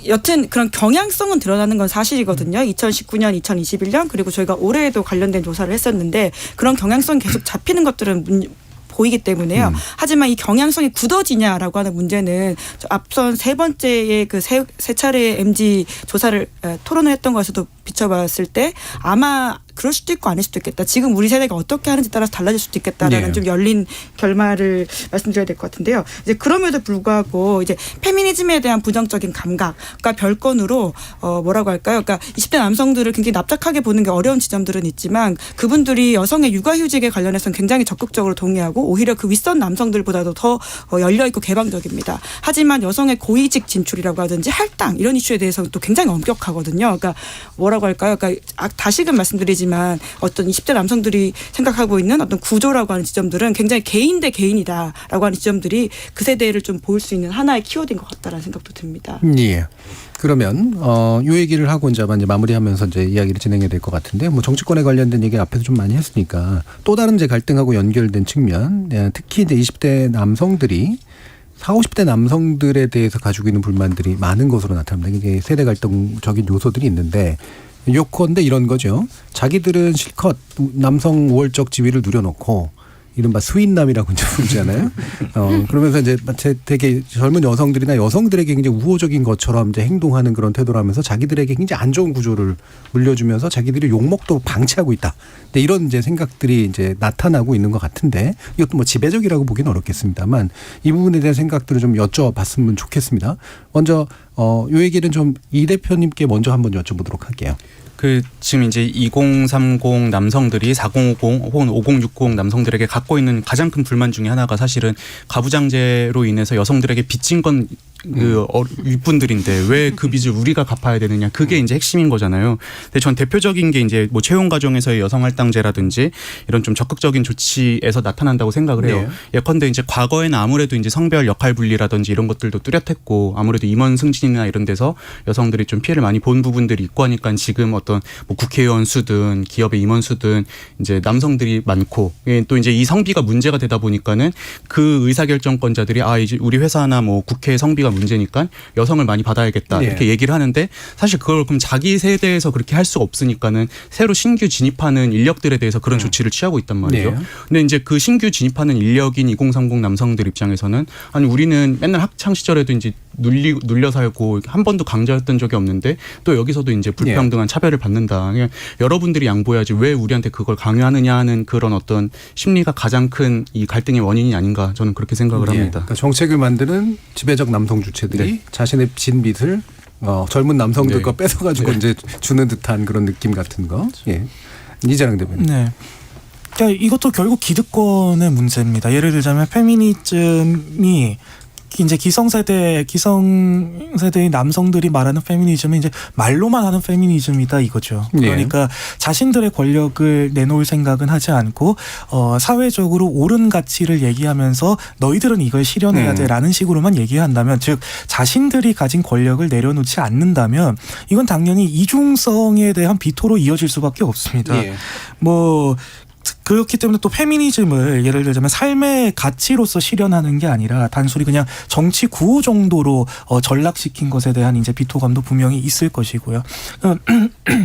여튼 그런 경향성은 드러나는 건 사실이거든요. 2019년, 2021년 그리고 저희가 올해에도 관련된 조사를 했었는데, 그런 경향성 계속 잡히는 것들은 보이기 때문에요. 하지만 이 경향성이 굳어지냐라고 하는 문제는 앞선 세 번째의 그 세 차례 MG 조사를 토론을 했던 것에서도 비춰봤을 때 아마 그럴 수도 있고 아닐 수도 있겠다. 지금 우리 세대가 어떻게 하는지 따라서 달라질 수도 있겠다라는 좀 열린 결말을 말씀드려야 될 것 같은데요. 이제 그럼에도 불구하고 이제 페미니즘에 대한 부정적인 감각과 별건으로 뭐라고 할까요? 그러니까 20대 남성들을 굉장히 납작하게 보는 게 어려운 지점들은 있지만, 그분들이 여성의 육아휴직에 관련해서는 굉장히 적극적으로 동의하고 오히려 그 윗선 남성들보다도 더 열려있고 개방적입니다. 하지만 여성의 고위직 진출이라고 하든지 할당 이런 이슈에 대해서는 또 굉장히 엄격하거든요. 그러니까 뭐라고 할까요? 그러니까 다시금 말씀드리지만 어떤 20대 남성들이 생각하고 있는 어떤 구조라고 하는 지점들은 굉장히 개인 대 개인이다라고 하는 지점들이 그 세대를 좀 보일 수 있는 하나의 키워드인 것 같다라는 생각도 듭니다. 예. 그러면 요 얘기를 하고 이제 마무리하면서 이제 이야기를 진행해야 될 것 같은데, 뭐 정치권에 관련된 얘기 앞에서 좀 많이 했으니까 또 다른 이제 갈등하고 연결된 측면, 특히 이제 20대 남성들이 40, 50대 남성들에 대해서 가지고 있는 불만들이 많은 것으로 나타납니다. 이게 세대 갈등적인 요소들이 있는데, 요컨대 이런 거죠. 자기들은 실컷 남성 우월적 지위를 누려놓고 이른바 스윗남이라고 이제 부르잖아요. 그러면서 이제 되게 젊은 여성들이나 여성들에게 굉장히 우호적인 것처럼 이제 행동하는 그런 태도를 하면서 자기들에게 굉장히 안 좋은 구조를 물려주면서 자기들이 욕먹도록 방치하고 있다. 근데 이런 이제 생각들이 이제 나타나고 있는 것 같은데, 이것도 뭐 지배적이라고 보기는 어렵겠습니다만 이 부분에 대한 생각들을 좀 여쭤봤으면 좋겠습니다. 먼저 요 얘기는 좀 이 대표님께 먼저 한번 여쭤보도록 할게요. 지금 이제 2030 남성들이 4050 혹은 5060 남성들에게 갖고 있는 가장 큰 불만 중에 하나가 사실은 가부장제로 인해서 여성들에게 빚진 건 윗분들인데 왜 그 빚을 우리가 갚아야 되느냐, 그게 이제 핵심인 거잖아요. 근데 전 대표적인 게 이제 뭐 채용 과정에서의 여성 할당제라든지 이런 좀 적극적인 조치에서 나타난다고 생각을 해요. 예컨대 이제 과거에는 아무래도 이제 성별 역할 분리라든지 이런 것들도 뚜렷했고, 아무래도 임원 승진이나 이런 데서 여성들이 좀 피해를 많이 본 부분들이 있고 하니까 지금 어떤 뭐 국회의원 수든 기업의 임원 수든 이제 남성들이 많고, 또 이제 이 성비가 문제가 되다 보니까는 그 의사결정권자들이 이제 우리 회사나 뭐 국회 성비가 문제니까 여성을 많이 받아야겠다 이렇게 얘기를 하는데, 사실 그걸 그럼 자기 세대에서 그렇게 할 수가 없으니까는 새로 신규 진입하는 인력들에 대해서 그런 조치를 취하고 있단 말이죠. 근데 이제 그 신규 진입하는 인력인 2030 남성들 입장에서는 아니 우리는 맨날 학창 시절에도 이제 눌려 살고 한 번도 강자였던 적이 없는데 또 여기서도 이제 불평등한 차별을 받는다. 그냥 여러분들이 양보해야지 왜 우리한테 그걸 강요하느냐 하는 그런 어떤 심리가 가장 큰 이 갈등의 원인이 아닌가, 저는 그렇게 생각을 합니다. 그러니까 정책을 만드는 지배적 남성 주체들이 자신의 진 빚을 젊은 남성들과 뺏어가지고 이제 주는 듯한 그런 느낌 같은 거. 이재랑 대표님. 그러니까 이것도 결국 기득권의 문제입니다. 예를 들자면 페미니즘이 이제 기성세대의 남성들이 말하는 페미니즘은 이제 말로만 하는 페미니즘이다 이거죠. 그러니까 자신들의 권력을 내놓을 생각은 하지 않고 사회적으로 옳은 가치를 얘기하면서 너희들은 이걸 실현해야 돼라는 식으로만 얘기한다면, 즉 자신들이 가진 권력을 내려놓지 않는다면 이건 당연히 이중성에 대한 비토로 이어질 수밖에 없습니다. 뭐 그렇기 때문에 또 페미니즘을 예를 들자면 삶의 가치로서 실현하는 게 아니라 단순히 그냥 정치 구호 정도로 전락시킨 것에 대한 이제 비토감도 분명히 있을 것이고요.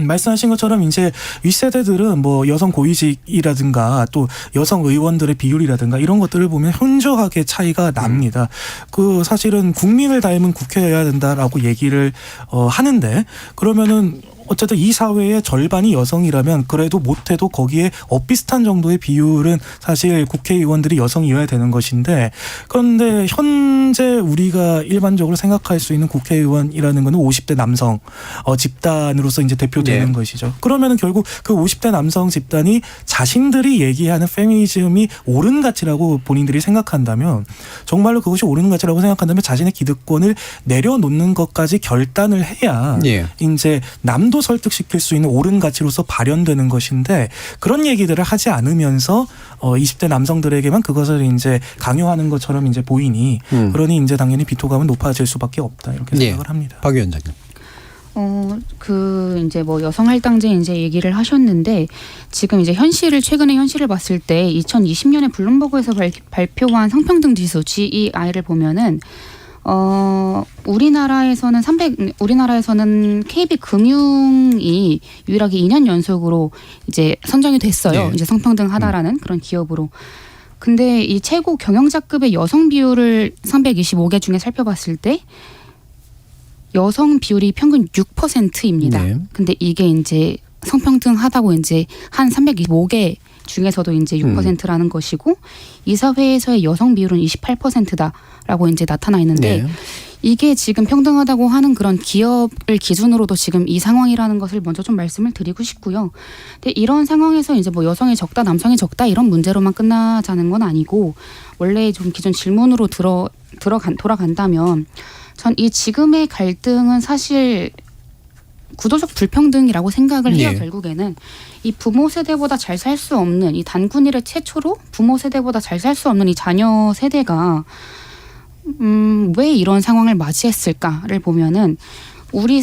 말씀하신 것처럼 이제 윗세대들은 뭐 여성 고위직이라든가 또 여성 의원들의 비율이라든가 이런 것들을 보면 현저하게 차이가 납니다. 그 사실은 국민을 닮은 국회여야 된다라고 얘기를 하는데, 그러면은 어쨌든 이 사회의 절반이 여성이라면 그래도 못해도 거기에 엇비슷한 정도의 비율은 사실 국회의원들이 여성이어야 되는 것인데, 그런데 현재 우리가 일반적으로 생각할 수 있는 국회의원이라는 것은 50대 남성 집단으로서 이제 대표되는 것이죠. 그러면은 결국 그 50대 남성 집단이 자신들이 얘기하는 페미니즘이 옳은 가치라고 본인들이 생각한다면, 정말로 그것이 옳은 가치라고 생각한다면 자신의 기득권을 내려놓는 것까지 결단을 해야 이제 남도 설득시킬 수 있는 옳은 가치로서 발현되는 것인데, 그런 얘기들을 하지 않으면서 20대 남성들에게만 그것을 이제 강요하는 것처럼 이제 보이니, 그러니 이제 당연히 비토감은 높아질 수밖에 없다 이렇게 생각을 합니다. 박 위원장님. 이제 뭐 여성할당제 이제 얘기를 하셨는데, 지금 이제 최근의 현실을 봤을 때 2020년에 블룸버그에서 발표한 성평등 지수 GEI를 보면은 우리나라에서는 KB 금융이 유일하게 2년 연속으로 이제 선정이 됐어요. 이제 성평등하다라는 그런 기업으로. 근데 이 최고 경영자급의 여성 비율을 325개 중에 살펴봤을 때 여성 비율이 평균 6%입니다. 근데 이게 이제 성평등하다고 이제 한 325개 중에서도 이제 6%라는 것이고, 이 사회에서의 여성 비율은 28%다라고 이제 나타나 있는데, 이게 지금 평등하다고 하는 그런 기업을 기준으로도 지금 이 상황이라는 것을 먼저 좀 말씀을 드리고 싶고요. 근데 이런 상황에서 이제 뭐 여성이 적다, 남성이 적다 이런 문제로만 끝나자는 건 아니고, 원래 좀 기존 질문으로 돌아간다면, 전 이 지금의 갈등은 사실 구조적 불평등이라고 생각을 해요. 결국에는 이 부모 세대보다 잘 살 수 없는, 이 단군 이래 최초로 부모 세대보다 잘 살 수 없는 이 자녀 세대가 왜 이런 상황을 맞이했을까를 보면은 우리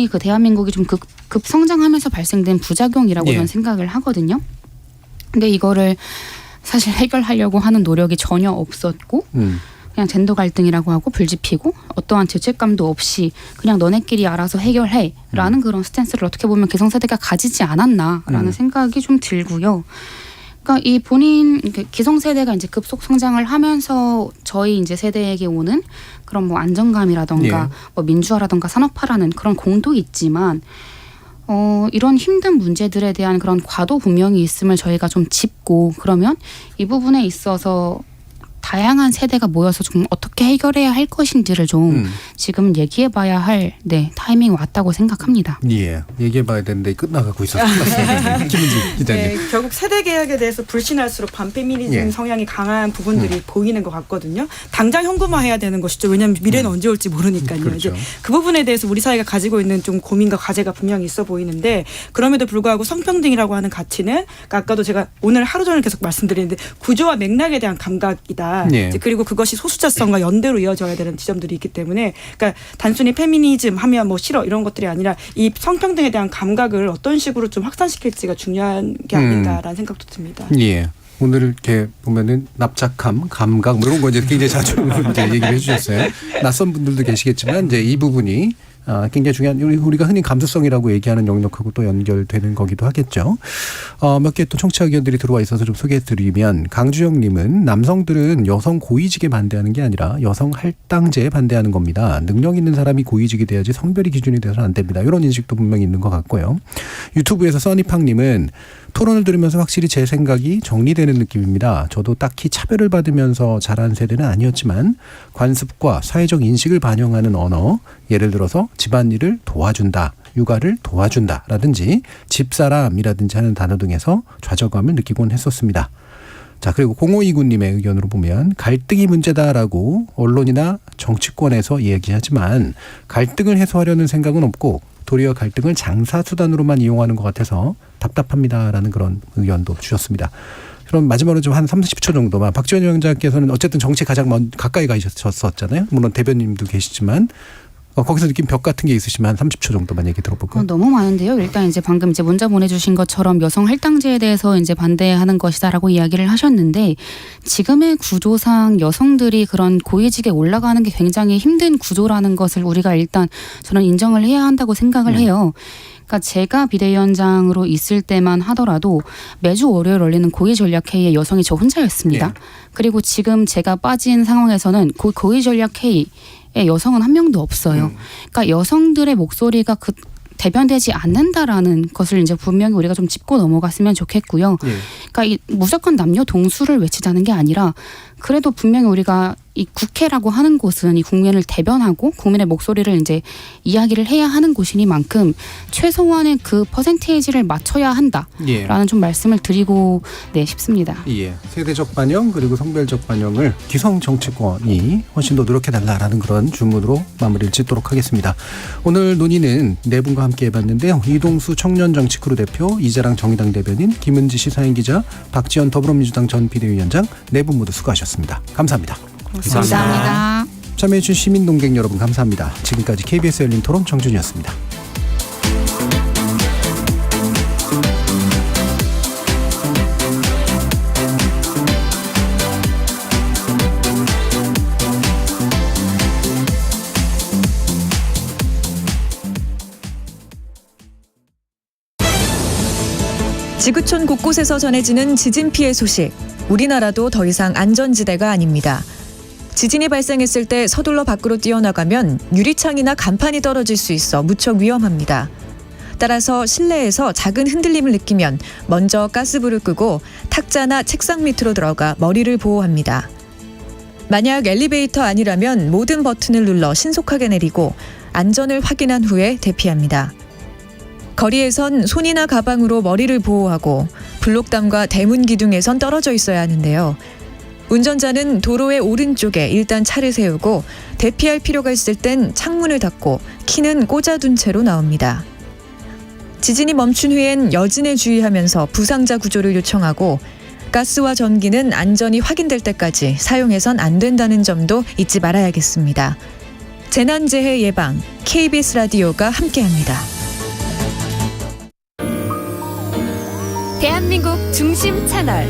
그 대한민국이 좀 급성장하면서 발생된 부작용이라고 저는 생각을 하거든요. 근데 이거를 사실 해결하려고 하는 노력이 전혀 없었고, 그냥 젠더 갈등이라고 하고 불지피고 어떠한 죄책감도 없이 그냥 너네끼리 알아서 해결해라는 그런 스탠스를 어떻게 보면 기성세대가 가지지 않았나라는 생각이 좀 들고요. 그러니까 이 기성세대가 이제 급속 성장을 하면서 저희 이제 세대에게 오는 그런 뭐 안정감이라던가 뭐 민주화라던가 산업화라는 그런 공도 있지만, 이런 힘든 문제들에 대한 그런 과도 분명히 있음을 저희가 좀 짚고, 그러면 이 부분에 있어서 다양한 세대가 모여서 좀 어떻게 해결해야 할 것인지를 좀 지금 얘기해봐야 할 타이밍이 왔다고 생각합니다. 얘기해봐야 되는데 끝나가고 있어서 김은지 기자님. 결국 세대 개혁에 대해서 불신할수록 반페미니즘 성향이 강한 부분들이 보이는 것 같거든요. 당장 현금화해야 되는 것이죠. 왜냐하면 미래는 언제 올지 모르니까요. 그렇죠. 이제 그 부분에 대해서 우리 사회가 가지고 있는 좀 고민과 과제가 분명히 있어 보이는데, 그럼에도 불구하고 성평등이라고 하는 가치는 아까도 제가 오늘 하루 종일 계속 말씀드리는데 구조와 맥락에 대한 감각이다. 그리고 그것이 소수자성과 연대로 이어져야 되는 지점들이 있기 때문에, 그러니까 단순히 페미니즘 하면 뭐 싫어 이런 것들이 아니라 이 성평등에 대한 감각을 어떤 식으로 좀 확산시킬지가 중요한 게 아닌가라는 생각도 듭니다. 오늘 이렇게 보면은 납작함, 감각 뭐 이런 거 이제 굉장히 자주 이제 얘기를 해주셨어요. 낯선 분들도 계시겠지만 이제 이 부분이 굉장히 중요한, 우리가 흔히 감수성이라고 얘기하는 영역하고 또 연결되는 거기도 하겠죠. 몇 개 또 청취자 의견들이 들어와 있어서 좀 소개해드리면, 강주영님은 남성들은 여성 고위직에 반대하는 게 아니라 여성 할당제에 반대하는 겁니다. 능력 있는 사람이 고위직이 돼야지 성별이 기준이 돼서는 안 됩니다. 이런 인식도 분명히 있는 것 같고요. 유튜브에서 써니팡님은 토론을 들으면서 확실히 제 생각이 정리되는 느낌입니다. 저도 딱히 차별을 받으면서 자란 세대는 아니었지만 관습과 사회적 인식을 반영하는 언어, 예를 들어서 집안일을 도와준다, 육아를 도와준다라든지 집사람이라든지 하는 단어 등에서 좌절감을 느끼곤 했었습니다. 자, 그리고 0529님의 의견으로 보면 갈등이 문제다라고 언론이나 정치권에서 얘기하지만 갈등을 해소하려는 생각은 없고 도리어 갈등을 장사수단으로만 이용하는 것 같아서 답답합니다라는 그런 의견도 주셨습니다. 그럼 마지막으로 좀 한 30초 정도만 박지원 위원장께서는 어쨌든 정치 가장 가까이 가셨었잖아요. 물론 대변님도 계시지만 거기서 느낀 벽 같은 게 있으시면 한 30초 정도만 얘기 들어볼까요? 너무 많은데요. 일단 이제 방금 이제 문자 보내주신 것처럼 여성 할당제에 대해서 이제 반대하는 것이다라고 이야기를 하셨는데 지금의 구조상 여성들이 그런 고위직에 올라가는 게 굉장히 힘든 구조라는 것을 우리가 일단 저는 인정을 해야 한다고 생각을 해요. 그러니까 제가 비대위원장으로 있을 때만 하더라도 매주 월요일 열리는 고위전략회의에 여성이 저 혼자였습니다. 그리고 지금 제가 빠진 상황에서는 고위전략회의에 여성은 한 명도 없어요. 그러니까 여성들의 목소리가 대변되지 않는다라는 것을 이제 분명히 우리가 좀 짚고 넘어갔으면 좋겠고요. 그러니까 무조건 남녀 동수를 외치자는 게 아니라 그래도 분명히 우리가 이 국회라고 하는 곳은 이 국민을 대변하고 국민의 목소리를 이제 이야기를 해야 하는 곳이니만큼 최소한의 그 퍼센테이지를 맞춰야 한다라는 좀 말씀을 드리고 싶습니다. 예, 세대적 반영 그리고 성별적 반영을 기성 정치권이 훨씬 더 노력해달라라는 그런 주문으로 마무리를 짓도록 하겠습니다. 오늘 논의는 네 분과 함께 해봤는데요. 이동수 청년정치크루 대표, 이재랑 정의당 대변인, 김은지 시사인 기자, 박지원 더불어민주당 전 비대위원장 네 분 모두 수고하셨습니다. 감사합니다. 감사합니다. 참여해주신 시민동객 여러분 감사합니다. 지금까지 KBS 열린 토론 정준이었습니다. 지구촌 곳곳에서 전해지는 지진 피해 소식. 우리나라도 더 이상 안전지대가 아닙니다. 지진이 발생했을 때 서둘러 밖으로 뛰어나가면 유리창이나 간판이 떨어질 수 있어 무척 위험합니다. 따라서 실내에서 작은 흔들림을 느끼면 먼저 가스불을 끄고 탁자나 책상 밑으로 들어가 머리를 보호합니다. 만약 엘리베이터 아니라면 모든 버튼을 눌러 신속하게 내리고 안전을 확인한 후에 대피합니다. 거리에선 손이나 가방으로 머리를 보호하고 블록담과 대문 기둥에선 떨어져 있어야 하는데요. 운전자는 도로의 오른쪽에 일단 차를 세우고 대피할 필요가 있을 땐 창문을 닫고 키는 꽂아둔 채로 나옵니다. 지진이 멈춘 후엔 여진에 주의하면서 부상자 구조를 요청하고 가스와 전기는 안전이 확인될 때까지 사용해선 안 된다는 점도 잊지 말아야겠습니다. 재난재해 예방 KBS 라디오가 함께합니다. 대한민국 중심 채널